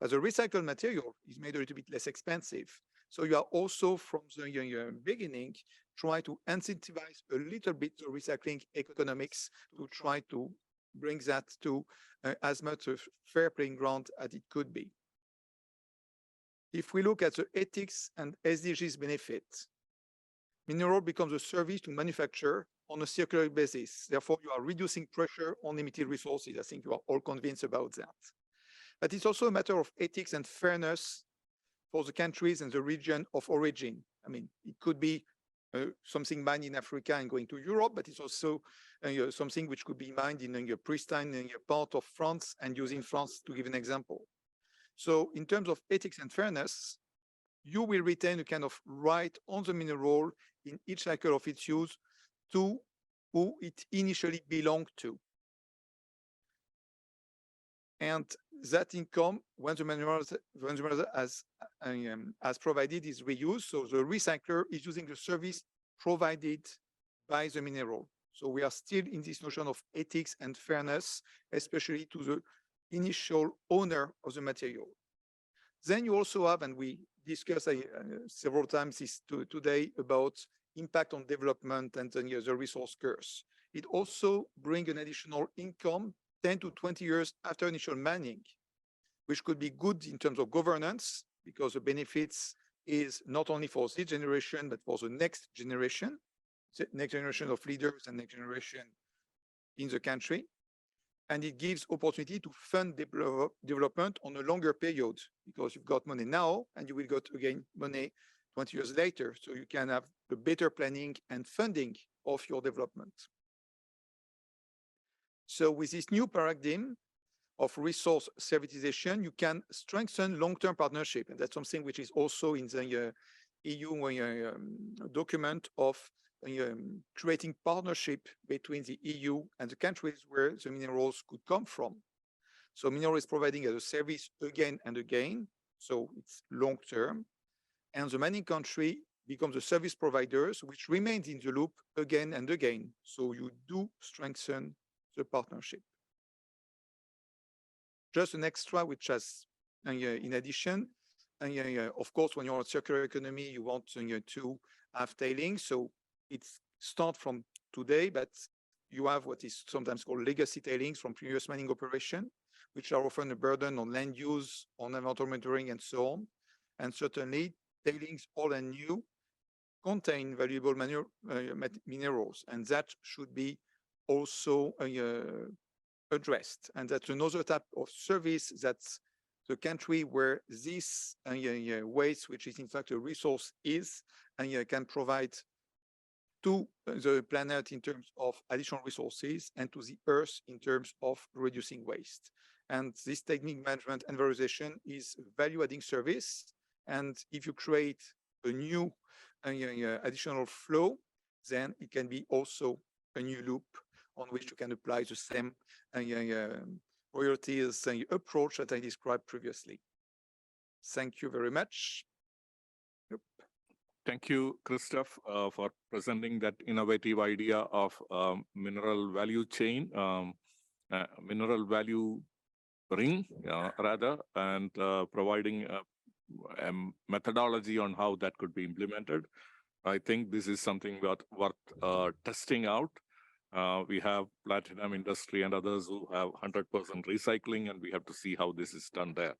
As a recycled material is made a little bit less expensive. So you are also from the beginning, try to incentivize a little bit the recycling economics to try to bring that to as much a fair playing ground as it could be. If we look at the ethics and SDGs benefit, mineral becomes a service to manufacture on a circular basis. Therefore, you are reducing pressure on limited resources. I think you are all convinced about that. But it's also a matter of ethics and fairness for the countries and the region of origin. I mean, it could be something mined in Africa and going to Europe, but it's also something which could be mined in a pristine part of France and using France to give an example. So in terms of ethics and fairness, you will retain a kind of right on the mineral in each cycle of its use to who it initially belonged to. And that income, when the mineral has provided, is reused. So the recycler is using the service provided by the mineral. So we are still in this notion of ethics and fairness, especially to the initial owner of the material. Then you also have, and we discussed several times this today, about impact on development and the resource curse. It also brings an additional income 10 to 20 years after initial mining, which could be good in terms of governance, because the benefits is not only for this generation, but for the next generation of leaders and next generation in the country. And it gives opportunity to fund development on a longer period, because you've got money now and you will get again money 20 years later. So you can have a better planning and funding of your development. So with this new paradigm of resource servitization, you can strengthen long-term partnership. And that's something which is also in the EU document of creating partnership between the EU and the countries where the minerals could come from. So mineral is providing as a service again and again. So it's long-term. And the mining country becomes a service providers, which remains in the loop again and again. So you do strengthen the partnership. Just an extra, which has, in addition, of course, when you're a circular economy, you want to have tailings. So it starts from today, but you have what is sometimes called legacy tailings from previous mining operation, which are often a burden on land use, on environmental monitoring, and so on. And certainly, tailings, old and new, contain valuable minerals, and that should be also addressed. And that's another type of service that the country where this waste, which is in fact a resource, is, and can provide to the planet in terms of additional resources and to the earth in terms of reducing waste. And this technique management and valorization is value adding service. And if you create a new additional flow, then it can be also a new loop on which you can apply the same royalties approach that I described previously. Thank you very much. Thank you, Christophe, for presenting that innovative idea of mineral value chain, mineral value ring, rather, and providing a methodology on how that could be implemented. I think this is something worth testing out. We have platinum industry and others who have 100% recycling, and we have to see how this is done there.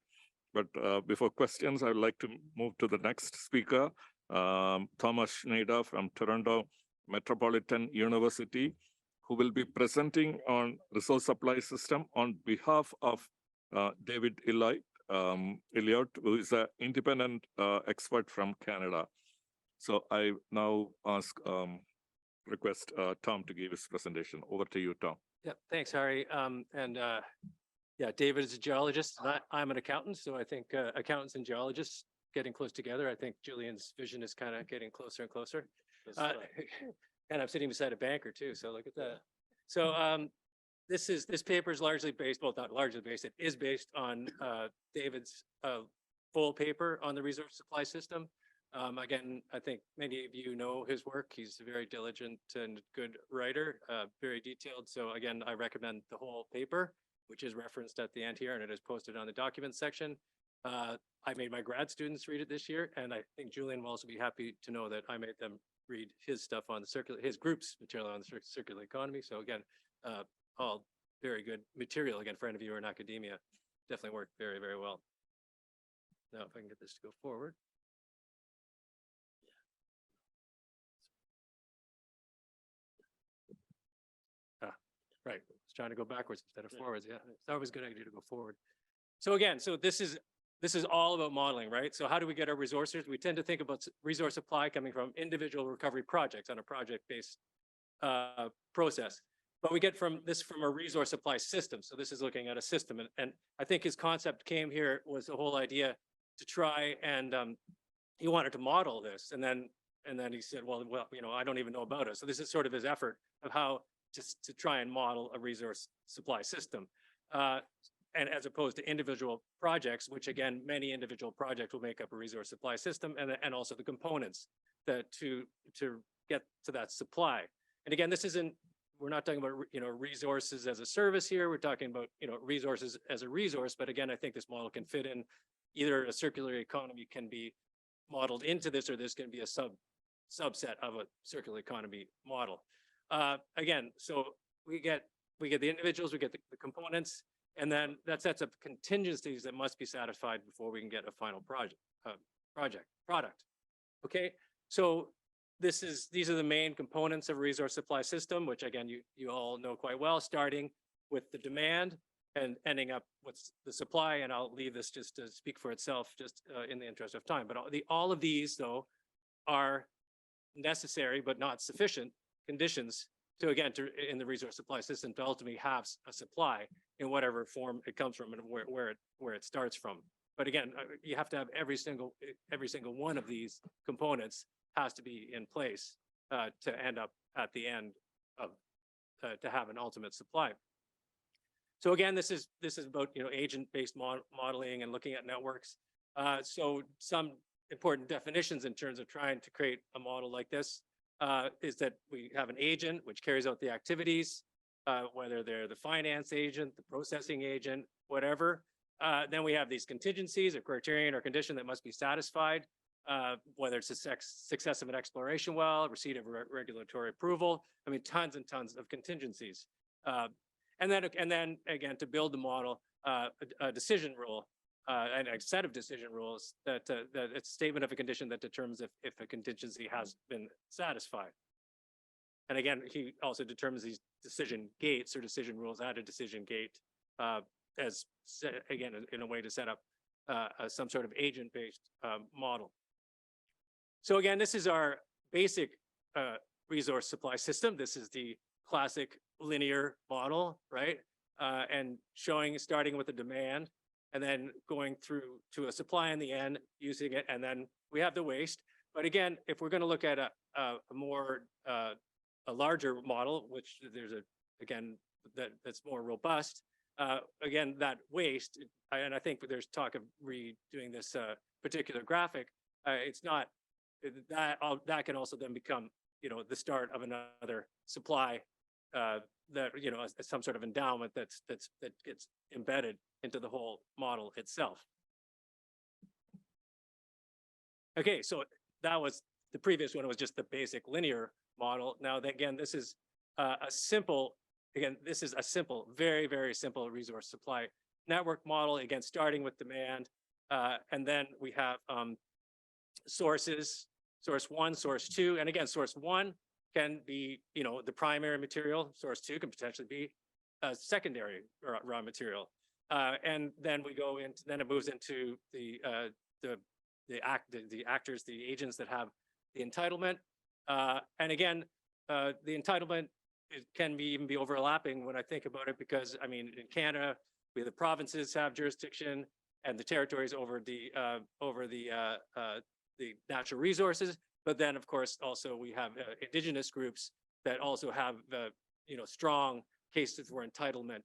But before questions, I would like to move to the next speaker, Thomas Schneider from Toronto Metropolitan University, who will be presenting on resource supply system on behalf of David Elliott, who is an independent expert from Canada. So I now request Tom to give his presentation. Over to you, Tom. Yeah, thanks, Harry. Yeah, David is a geologist. I'm an accountant, so I think accountants and geologists getting close together. I think Julian's vision is kind of getting closer and closer. And I'm sitting beside a banker too, so look at that. So this paper is largely based, well, not largely based, it is based on David's full paper on the resource supply system. Again, I think many of you know his work. He's a very diligent and good writer, very detailed. So again, I recommend the whole paper, which is referenced at the end here, and it is posted on the documents section. I made my grad students read it this year, and I think Julian will also be happy to know that I made them read his stuff on the his group's material on the circular economy. So again, all very good material, again, for any of you who are in academia, definitely worked very, very well. Now, if I can get this to go forward. Right, it's trying to go backwards instead of forwards. Yeah, it's always a good idea to go forward. So again, this is all about modeling, right? So how do we get our resources? We tend to think about resource supply coming from individual recovery projects on a project-based process. But we get from a resource supply system. So this is looking at a system. And I think his concept came here was the whole idea to try and he wanted to model this. And then he said, well, you know, I don't even know about it. So this is sort of his effort of how just to try and model a resource supply system. And as opposed to individual projects, which again, many individual projects will make up a resource supply system, and also the components that to get to that supply. And again, we're not talking about, you know, resources as a service here. We're talking about, you know, resources as a resource. But again, I think this model can fit in either a circular economy can be modeled into this, or this can be a subset of a circular economy model. Again, so we get the individuals, we get the components, and then that sets up contingencies that must be satisfied before we can get a final product. Okay, so these are the main components of a resource supply system, which again, you all know quite well, starting with the demand and ending up with the supply. And I'll leave this just to speak for itself, just in the interest of time. But all of these, though, are necessary but not sufficient conditions to, again, in the resource supply system to ultimately have a supply in whatever form it comes from and where it starts from. But again, you have to have every single one of these components has to be in place to end up at the end of to have an ultimate supply. So again, this is about, you know, agent-based modeling and looking at networks. So some important definitions in terms of trying to create a model like this is that we have an agent which carries out the activities, whether they're the finance agent, the processing agent, whatever. Then we have these contingencies, a criterion or condition that must be satisfied, whether it's a success of an exploration well, receipt of regulatory approval. I mean, tons and tons of contingencies. And then again, to build the model, a decision rule and a set of decision rules that it's a statement of a condition that determines if a contingency has been satisfied. And again, he also determines these decision gates or decision rules at a decision gate as, again, in a way to set up some sort of agent-based model. So again, this is our basic resource supply system. This is the classic linear model, right? And starting with the demand and then going through to a supply in the end, using it, and then we have the waste. But again, if we're going to look at a larger model, which again, that's more robust, again, that waste, and I think there's talk of redoing this particular graphic, it's not, that can also then become, the start of another supply that, some sort of endowment that gets embedded into the whole model itself. Okay, so that was, the previous one was just the basic linear model. Now, again, this is this is a simple, very, very simple resource supply network model, again, starting with demand. And then we have sources, source one, source two. And again, source one can be, the primary material. Source two can potentially be a secondary raw material. And then we go into, then it moves into the actors, the agents that have the entitlement. And again, the entitlement, it can even be overlapping when I think about it, because I mean, in Canada, the provinces have jurisdiction and the territories over the natural resources. But then, of course, also we have indigenous groups that also have strong cases for entitlement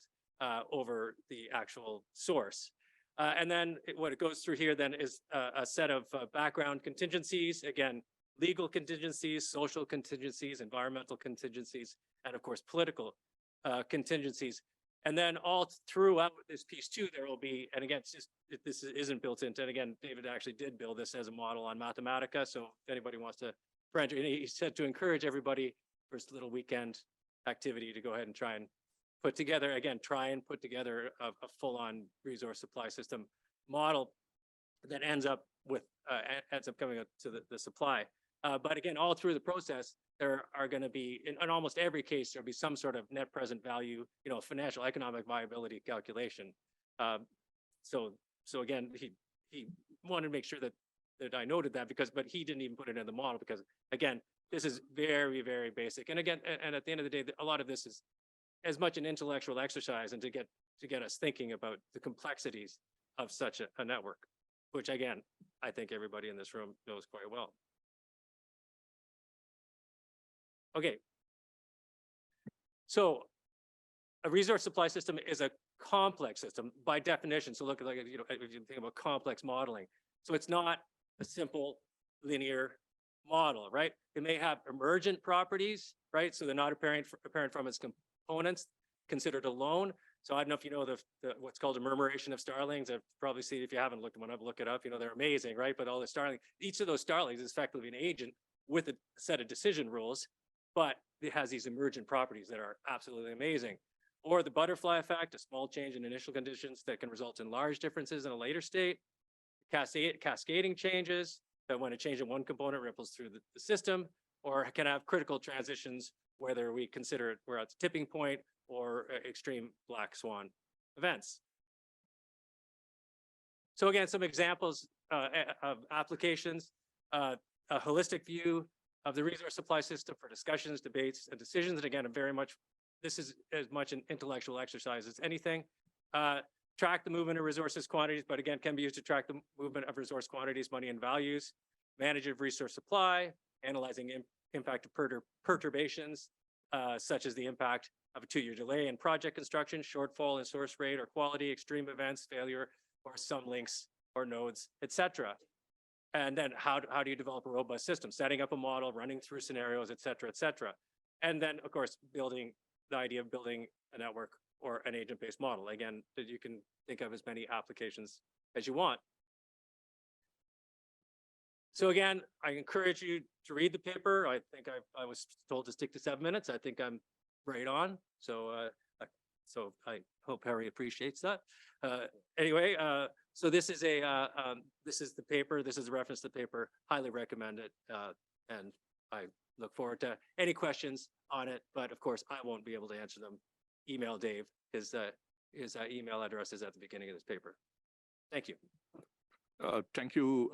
over the actual source. And then what it goes through here then is a set of background contingencies, again, legal contingencies, social contingencies, environmental contingencies, and of course, political contingencies. And then all throughout this piece too, there will be, and again, this isn't built into, and again, David actually did build this as a model on Mathematica. So if anybody wants to, he said to encourage everybody for this little weekend activity to go ahead and try and put together, again, a full-on resource supply system model that ends up coming up to the supply. But again, all through the process, there are going to be, in almost every case, there'll be some sort of net present value, financial economic viability calculation. So again, he wanted to make sure that I noted that but he didn't even put it in the model because, again, this is very, very basic. And again, and at the end of the day, a lot of this is as much an intellectual exercise and to get us thinking about the complexities of such a network, which again, I think everybody in this room knows quite well. Okay. So a resource supply system is a complex system by definition. So look at, if you think about complex modeling. So it's not a simple linear model, right? It may have emergent properties, right? So they're not apparent from its components considered alone. So I don't know if you know what's called a murmuration of starlings. I've probably seen it. If you haven't looked them up, look it up. They're amazing, right? But all the starlings, each of those starlings is effectively an agent with a set of decision rules, but it has these emergent properties that are absolutely amazing. Or the butterfly effect, a small change in initial conditions that can result in large differences in a later state. Cascading changes that when a change in one component ripples through the system, or can have critical transitions, whether we consider it we're at the tipping point or extreme black swan events. So again, some examples of applications, a holistic view of the resource supply system for discussions, debates, and decisions. And again, this is as much an intellectual exercise as anything. Track the movement of resources quantities, but again, can be used to track the movement of resource quantities, money, and values. Manage of resource supply, analyzing impact of perturbations, such as the impact of a 2-year delay in project construction, shortfall in source rate or quality, extreme events, failure, or some links or nodes, etc. And then how do you develop a robust system? Setting up a model, running through scenarios, et cetera. And then, of course, the idea of building a network or an agent-based model. Again, that you can think of as many applications as you want. So again, I encourage you to read the paper. I think I was told to stick to 7 minutes. I think I'm right on. So I hope Harry appreciates that. Anyway, so this is the paper. This is a reference to the paper. Highly recommend it. And I look forward to any questions on it. But of course, I won't be able to answer them. Email Dave. His email address is at the beginning of this paper. Thank you. Thank you,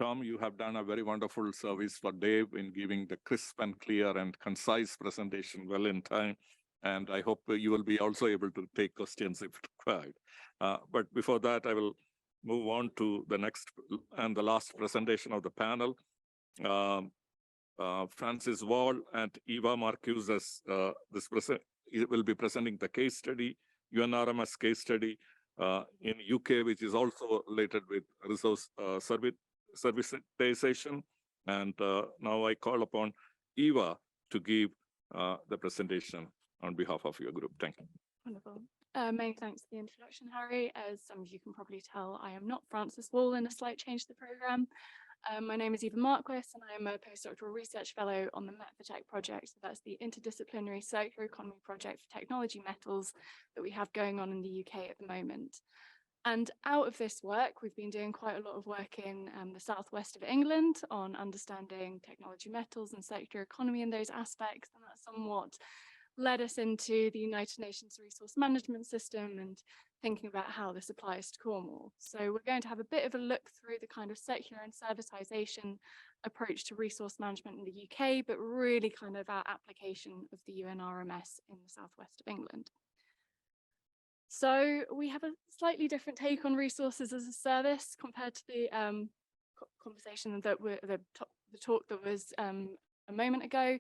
Tom, you have done a very wonderful service for Dave in giving the crisp and clear and concise presentation well in time. And I hope you will be also able to take questions if required. But before that, I will move on to the next and the last presentation of the panel. Francis Wall and Eva Marquis will be presenting the case study, UNRMS case study in UK, which is also related with resource servitization. And now I call upon Eva to give the presentation on behalf of your group. Thank you. Wonderful. Many thanks for the introduction, Harry. As some of you can probably tell, I am not Francis Wall in a slight change to the programme. My name is Eva Marquis, and I am a postdoctoral research fellow on the METFORTECH project. So that's the interdisciplinary circular economy project for technology metals that we have going on in the UK at the moment. And out of this work, we've been doing quite a lot of work in the southwest of England on understanding technology metals and circular economy in those aspects, and that somewhat led us into the United Nations Resource Management System and thinking about how this applies to Cornwall. So we're going to have a bit of a look through the kind of circular and servitization approach to resource management in the UK, but really kind of our application of the UNRMS in the southwest of England. So we have a slightly different take on resources as a service compared to the conversation that the talk that was a moment ago.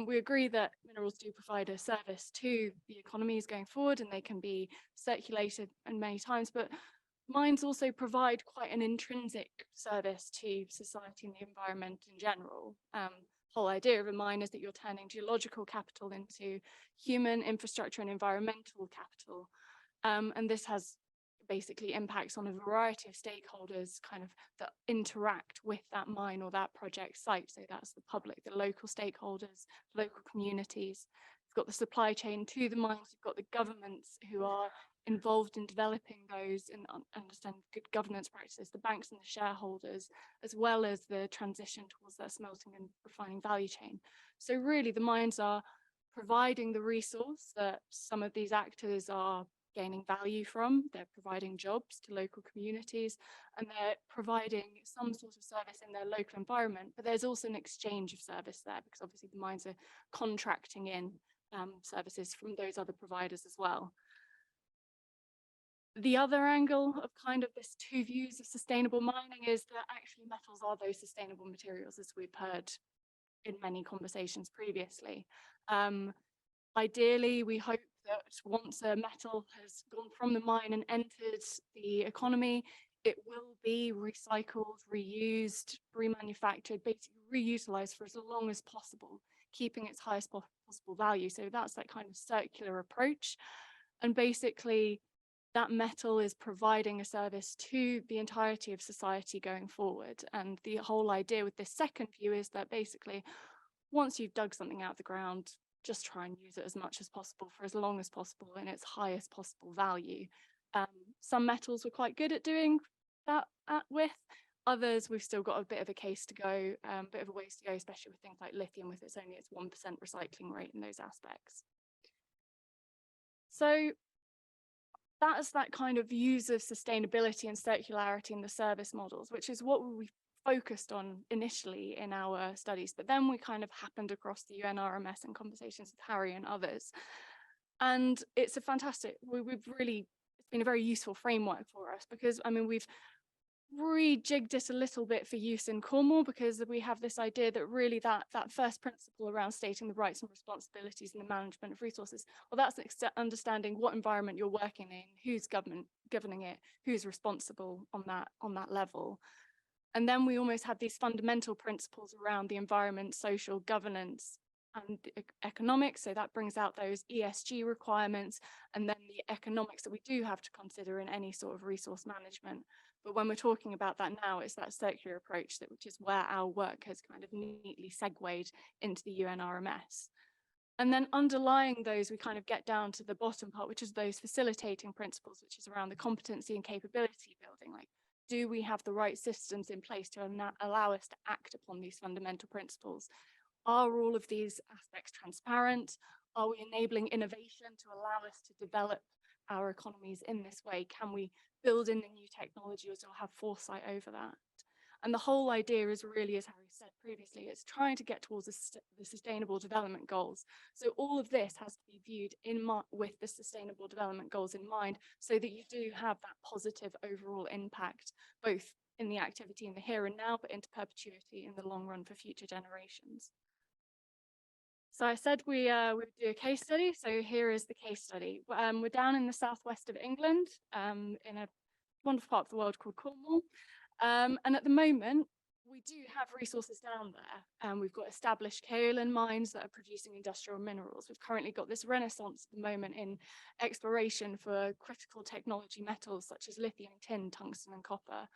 We agree that minerals do provide a service to the economies going forward, and they can be circulated in many times, but mines also provide quite an intrinsic service to society and the environment in general. Whole idea of a mine is that you're turning geological capital into human infrastructure and environmental capital. And this has basically impacts on a variety of stakeholders kind of that interact with that mine or that project site. So that's the public, the local stakeholders, local communities. We've got the supply chain to the mines, we've got the governments who are involved in developing those and understand good governance practices, the banks and the shareholders, as well as the transition towards that smelting and refining value chain. So really the mines are providing the resource that some of these actors are gaining value from. They're providing jobs to local communities, and they're providing some sort of service in their local environment, but there's also an exchange of service there, because obviously the mines are contracting in services from those other providers as well. The other angle of kind of this two views of sustainable mining is that actually metals are those sustainable materials, as we've heard in many conversations previously. Ideally, we hope that once a metal has gone from the mine and entered the economy, it will be recycled, reused, remanufactured, basically reutilized for as long as possible, keeping its highest possible value. So that's that kind of circular approach. And basically, that metal is providing a service to the entirety of society going forward. And the whole idea with this second view is that basically, once you've dug something out of the ground, just try and use it as much as possible for as long as possible in its highest possible value. Some metals we're quite good at doing that with. Others, we've still got a bit of a case to go, bit of a ways to go, especially with things like lithium, with its 1% recycling rate in those aspects. So that's that kind of views of sustainability and circularity in the service models, which is what we focused on initially in our studies, but then we kind of happened across the UNRMS and conversations with Harry and others. And it's a fantastic, it's been a very useful framework for us, because I mean, we've rejigged it a little bit for use in Cornwall, because we have this idea that really that first principle around stating the rights and responsibilities in the management of resources, well, that's understanding what environment you're working in, who's governing it, who's responsible on that level. And then we almost have these fundamental principles around the environment, social governance, and economics. So that brings out those ESG requirements, and then the economics that we do have to consider in any sort of resource management. But when we're talking about that now, it's that circular approach, which is where our work has kind of neatly segued into the UNRMS. And then underlying those, we kind of get down to the bottom part, which is those facilitating principles, which is around the competency and capability building. Like, do we have the right systems in place to allow us to act upon these fundamental principles? Are all of these aspects transparent? Are we enabling innovation to allow us to develop our economies in this way? Can we build in the new technologies or have foresight over that? And the whole idea is really, as Harry said previously, it's trying to get towards the Sustainable Development Goals. So all of this has to be viewed with the Sustainable Development Goals in mind, so that you do have that positive overall impact, both in the activity in the here and now, but into perpetuity in the long run for future generations. So I said we would do a case study. So here is the case study. We're down in the southwest of England, in a wonderful part of the world called Cornwall. And at the moment, we do have resources down there. We've got established kaolin mines that are producing industrial minerals. We've currently got this renaissance at the moment in exploration for critical technology metals such as lithium, tin, tungsten, and copper.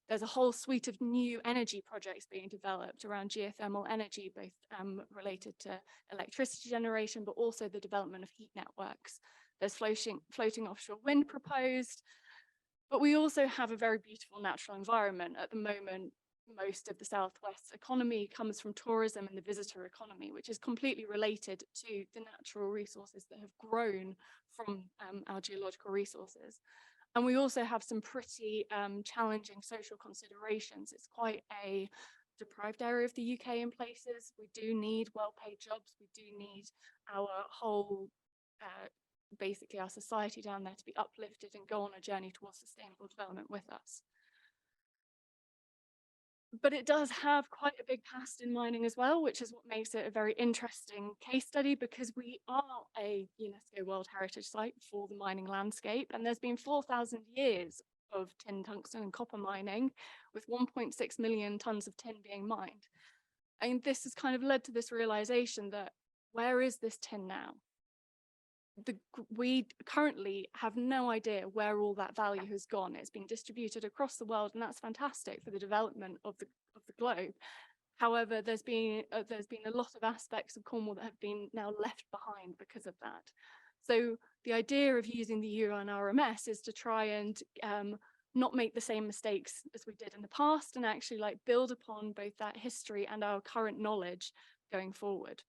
There's a whole suite of new energy projects being developed around geothermal energy, both related to electricity generation, but also the development of heat networks. There's floating offshore wind proposed, but we also have a very beautiful natural environment. At the moment, most of the Southwest's economy comes from tourism and the visitor economy, which is completely related to the natural resources that have grown from our geological resources. And we also have some pretty challenging social considerations. It's quite a deprived area of the UK in places. We do need well-paid jobs. We do need our whole, basically our society down there to be uplifted and go on a journey towards sustainable development with us. But it does have quite a big past in mining as well, which is what makes it a very interesting case study, because we are a UNESCO World Heritage Site for the mining landscape, and there's been 4,000 years of tin, tungsten and copper mining, with 1.6 million tons of tin being mined. And this has kind of led to this realization that where is this tin now? We currently have no idea where all that value has gone. It's been distributed across the world, and that's fantastic for the development of the globe. However, there's been a lot of aspects of Cornwall that have been now left behind because of that. So the idea of using the UNRMS is to try and not make the same mistakes as we did in the past, and actually like build upon both that history and our current knowledge going forward.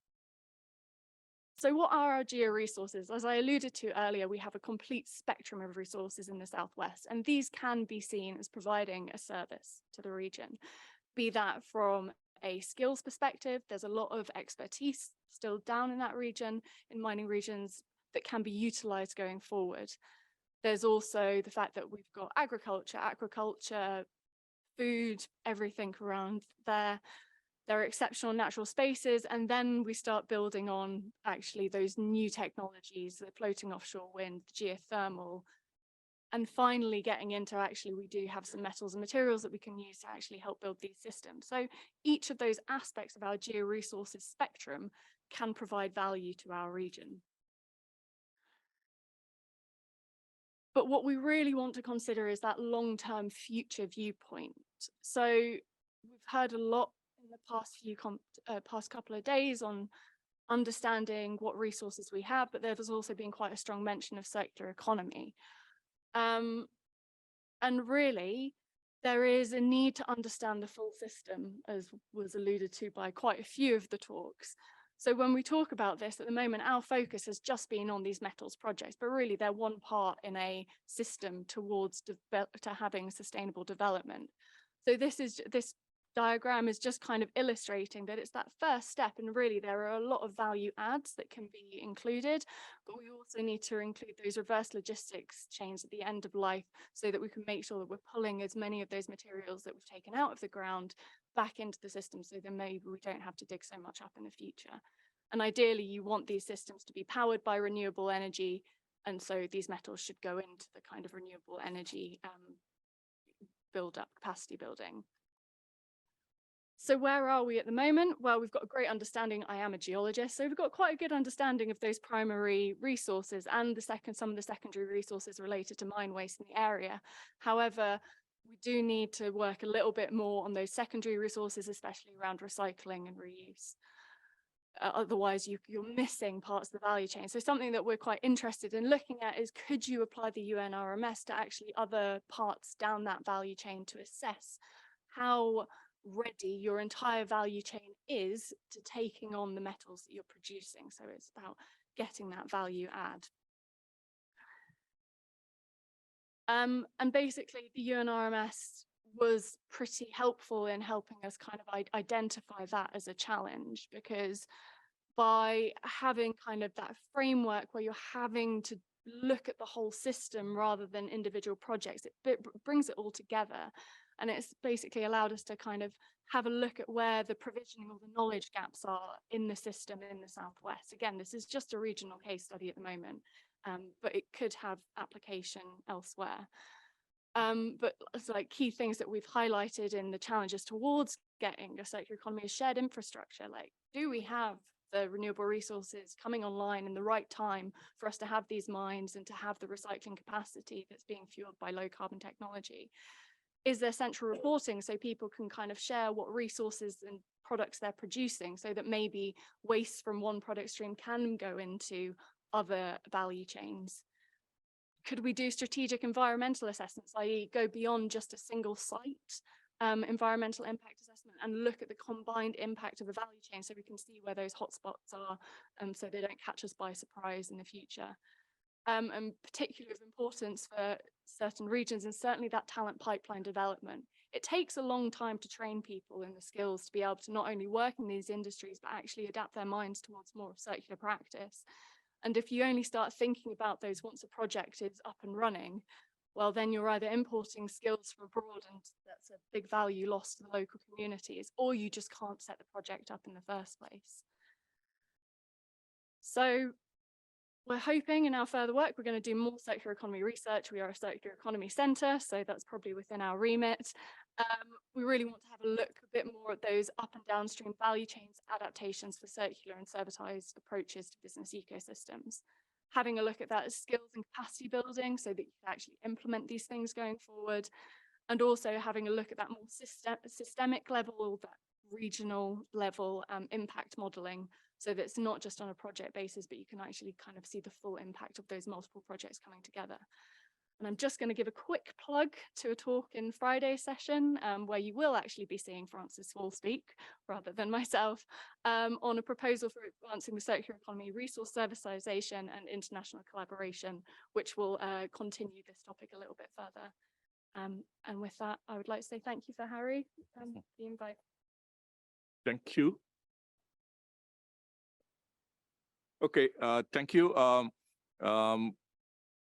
So what are our geo-resources? As I alluded to earlier, we have a complete spectrum of resources in the Southwest, and these can be seen as providing a service to the region. Be that from a skills perspective, there's a lot of expertise still down in that region, in mining regions, that can be utilized going forward. There's also the fact that we've got agriculture, aquaculture, food, everything around there. There are exceptional natural spaces, and then we start building on actually those new technologies, the floating offshore wind, geothermal, and finally getting into actually we do have some metals and materials that we can use to actually help build these systems. So each of those aspects of our geo-resources spectrum can provide value to our region. But what we really want to consider is that long-term future viewpoint. So we've heard a lot in the past couple of days on understanding what resources we have, but there's also been quite a strong mention of circular economy. And really, there is a need to understand the full system, as was alluded to by quite a few of the talks. So when we talk about this at the moment, our focus has just been on these metals projects, but really they're one part in a system towards to having sustainable development. So this diagram is just kind of illustrating that it's that first step, and really there are a lot of value adds that can be included, but we also need to include those reverse logistics chains at the end of life so that we can make sure that we're pulling as many of those materials that we've taken out of the ground back into the system, so then maybe we don't have to dig so much up in the future. And ideally you want these systems to be powered by renewable energy, and so these metals should go into the kind of renewable energy build up, capacity building. So where are we at the moment? Well, we've got a great understanding. I am a geologist, so we've got quite a good understanding of those primary resources and some of the secondary resources related to mine waste in the area. However, we do need to work a little bit more on those secondary resources, especially around recycling and reuse. Otherwise, you're missing parts of the value chain. So something that we're quite interested in looking at is, could you apply the UNRMS to actually other parts down that value chain to assess how ready your entire value chain is to taking on the metals that you're producing. So it's about getting that value add. And basically the UNRMS was pretty helpful in helping us kind of identify that as a challenge, because by having kind of that framework where you're having to look at the whole system rather than individual projects, it brings it all together. And it's basically allowed us to kind of have a look at where the provisioning or the knowledge gaps are in the system in the Southwest. Again, this is just a regional case study at the moment, but it could have application elsewhere. But it's like key things that we've highlighted in the challenges towards getting a circular economy is shared infrastructure. Like, do we have the renewable resources coming online in the right time for us to have these mines and to have the recycling capacity that's being fueled by low carbon technology? Is there central reporting so people can kind of share what resources and products they're producing, so that maybe waste from one product stream can go into other value chains? Could we do strategic environmental assessments, i.e. go beyond just a single site environmental impact assessment and look at the combined impact of the value chain, so we can see where those hotspots are, so they don't catch us by surprise in the future? And particularly of importance for certain regions, and certainly that talent pipeline development. It takes a long time to train people in the skills to be able to not only work in these industries, but actually adapt their minds towards more circular practice. And if you only start thinking about those once a project is up and running, well, then you're either importing skills from abroad, and that's a big value lost to the local communities, or you just can't set the project up in the first place. So we're hoping in our further work, we're going to do more circular economy research. We are a circular economy centre, so that's probably within our remit. We really want to have a look a bit more at those up and downstream value chains adaptations for circular and servitized approaches to business ecosystems. Having a look at that as skills and capacity building, so that you can actually implement these things going forward. And also having a look at that more systemic level, that regional level impact modelling, so that it's not just on a project basis, but you can actually kind of see the full impact of those multiple projects coming together. And I'm just going to give a quick plug to a talk in Friday's session, where you will actually be seeing Francis Wall speak, rather than myself, on a proposal for advancing the circular economy, resource servicization and international collaboration, which will continue this topic a little bit further. And with that, I would like to say thank you for Harry, the invite. Thank you. Okay, thank you.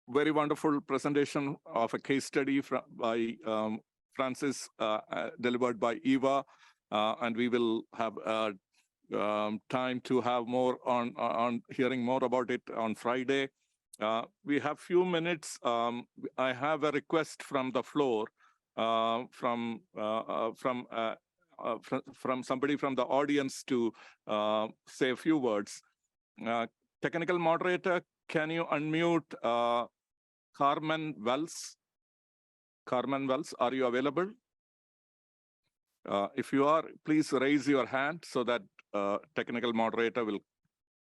Very wonderful presentation of a case study by Francis, delivered by Eva, and we will have time to have more on hearing more about it on Friday. We have few minutes. I have a request from the floor, from somebody from the audience to say a few words. Technical moderator, can you unmute Carmen Wells? Carmen Wells, are you available? If you are, please raise your hand so that technical moderator will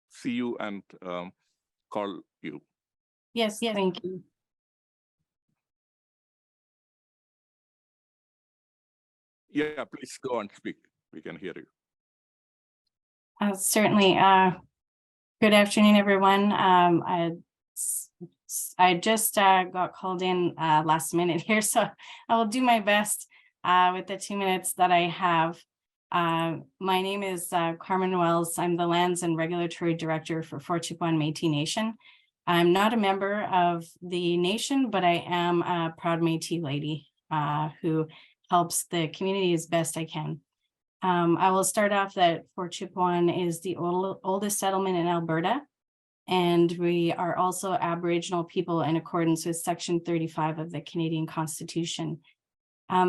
see you and call you. Yes, thank you. Yeah, please go and speak. We can hear you. Certainly. Good afternoon, everyone. I just got called in last minute here, so I will do my best with the 2 minutes that I have. My name is Carmen Wells. I'm the Lands and Regulatory Director for Fort Chipewyan Métis Nation. I'm not a member of the nation, but I am a proud Métis lady who helps the community as best I can. I will start off that Fort Chipewyan is the oldest settlement in Alberta, and we are also Aboriginal people in accordance with Section 35 of the Canadian Constitution.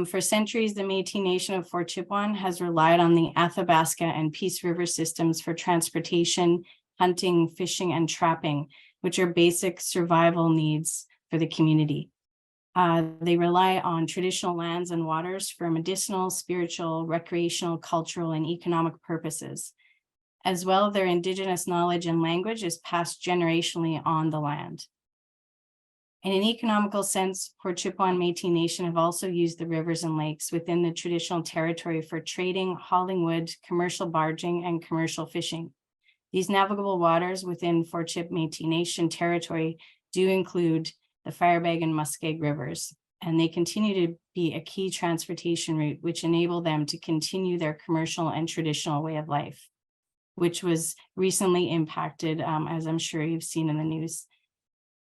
For centuries, the Métis Nation of Fort Chipewyan has relied on the Athabasca and Peace River systems for transportation, hunting, fishing, and trapping, which are basic survival needs for the community. They rely on traditional lands and waters for medicinal, spiritual, recreational, cultural, and economic purposes. As well, their Indigenous knowledge and language is passed generationally on the land. In an economical sense, Fort Chipewyan Métis Nation have also used the rivers and lakes within the traditional territory for trading, hauling wood, commercial barging, and commercial fishing. These navigable waters within Fort Chip Métis Nation territory do include the Firebag and Muskeg rivers. and they continue to be a key transportation route, which enable them to continue their commercial and traditional way of life, which was recently impacted, as I'm sure you've seen in the news.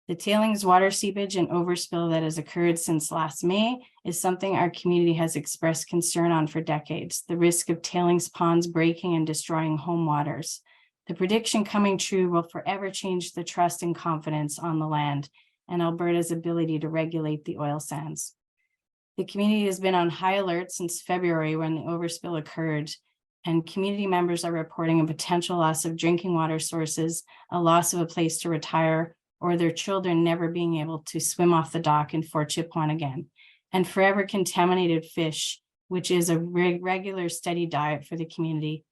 The tailings water seepage and overspill that has occurred since last May is something our community has expressed concern on for decades. The risk of tailings ponds breaking and destroying home waters. The prediction coming true will forever change the trust and confidence on the land and Alberta's ability to regulate the oil sands. The community has been on high alert since February when the overspill occurred, and community members are reporting a potential loss of drinking water sources, a loss of a place to retire, or their children never being able to swim off the dock in Fort Chipewyan again, and forever contaminated fish, which is a regular steady diet for the community.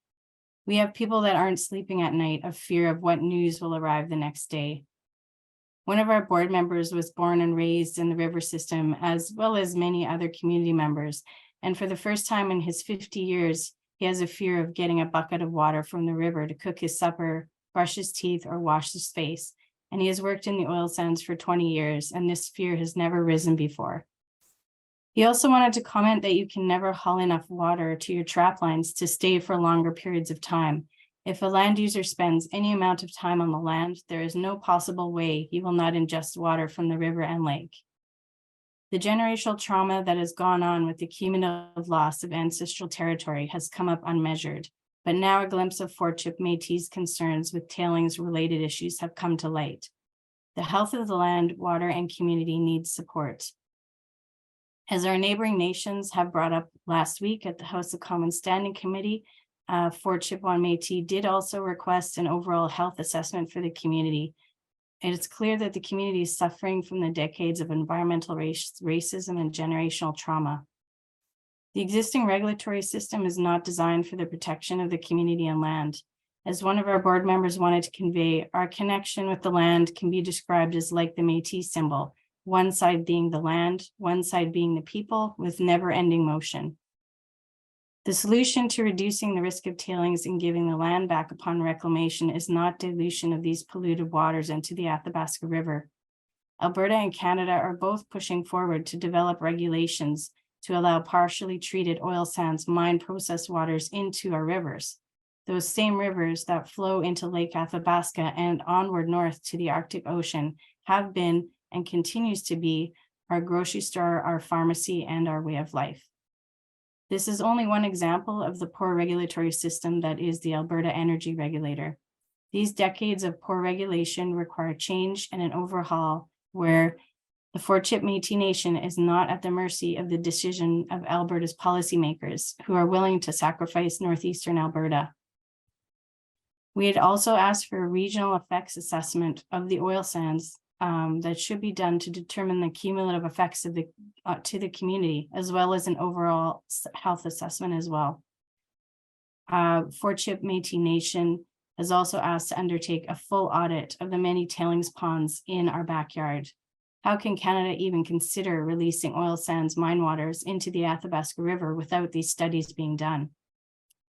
We have people that aren't sleeping at night of fear of what news will arrive the next day. One of our board members was born and raised in the river system, as well as many other community members. And for the first time in his 50 years, he has a fear of getting a bucket of water from the river to cook his supper, brush his teeth, or wash his face. And he has worked in the oil sands for 20 years, and this fear has never risen before. He also wanted to comment that you can never haul enough water to your trap lines to stay for longer periods of time. If a land user spends any amount of time on the land, there is no possible way he will not ingest water from the river and lake. The generational trauma that has gone on with the cumulative loss of ancestral territory has come up unmeasured. But now a glimpse of Fort Chip Métis concerns with tailings-related issues have come to light. The health of the land, water, and community needs support. As our neighboring nations have brought up last week at the House of Commons Standing Committee, Fort Chipewyan Métis did also request an overall health assessment for the community. It is clear that the community is suffering from the decades of environmental racism and generational trauma. The existing regulatory system is not designed for the protection of the community and land. As one of our board members wanted to convey, our connection with the land can be described as like the Métis symbol, one side being the land, one side being the people, with never-ending motion. The solution to reducing the risk of tailings and giving the land back upon reclamation is not dilution of these polluted waters into the Athabasca River. Alberta and Canada are both pushing forward to develop regulations to allow partially treated oil sands mine processed waters into our rivers. Those same rivers that flow into Lake Athabasca and onward north to the Arctic Ocean have been and continues to be our grocery store, our pharmacy, and our way of life. This is only one example of the poor regulatory system that is the Alberta Energy Regulator. These decades of poor regulation require change and an overhaul where the Fort Chip Métis Nation is not at the mercy of the decision of Alberta's policymakers who are willing to sacrifice northeastern Alberta. We had also asked for a regional effects assessment of the oil sands that should be done to determine the cumulative effects of to the community, as well as an overall health assessment as well. Fort Chip Métis Nation has also asked to undertake a full audit of the many tailings ponds in our backyard. How can Canada even consider releasing oil sands mine waters into the Athabasca River without these studies being done?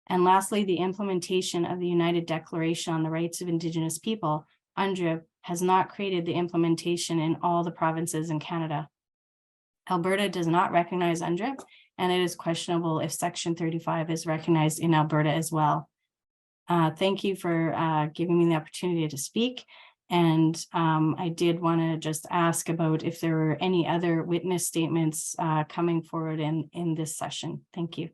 And lastly, the implementation of the United Declaration on the Rights of Indigenous People, UNDRIP, has not created the implementation in all the provinces in Canada. Alberta does not recognize UNDRIP, and it is questionable if Section 35 is recognized in Alberta as well. Thank you for giving me the opportunity to speak. And I did want to just ask about if there were any other witness statements coming forward in this session. Thank you.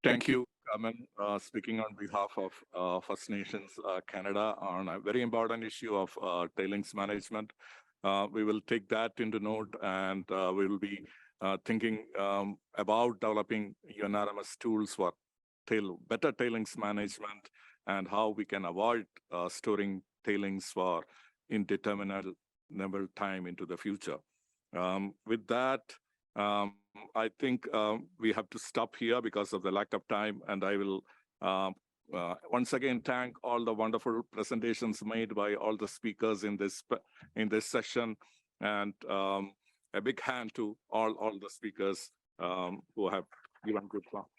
Thank you, Carmen, speaking on behalf of First Nations Canada on a very important issue of tailings management. We will take that into note, and we will be thinking about developing UNRMS tools for better tailings management and how we can avoid storing tailings for indeterminate time into the future. With that, I think we have to stop here because of the lack of time, and I will once again thank all the wonderful presentations made by all the speakers in this session, and a big hand to all the speakers who have given good talks.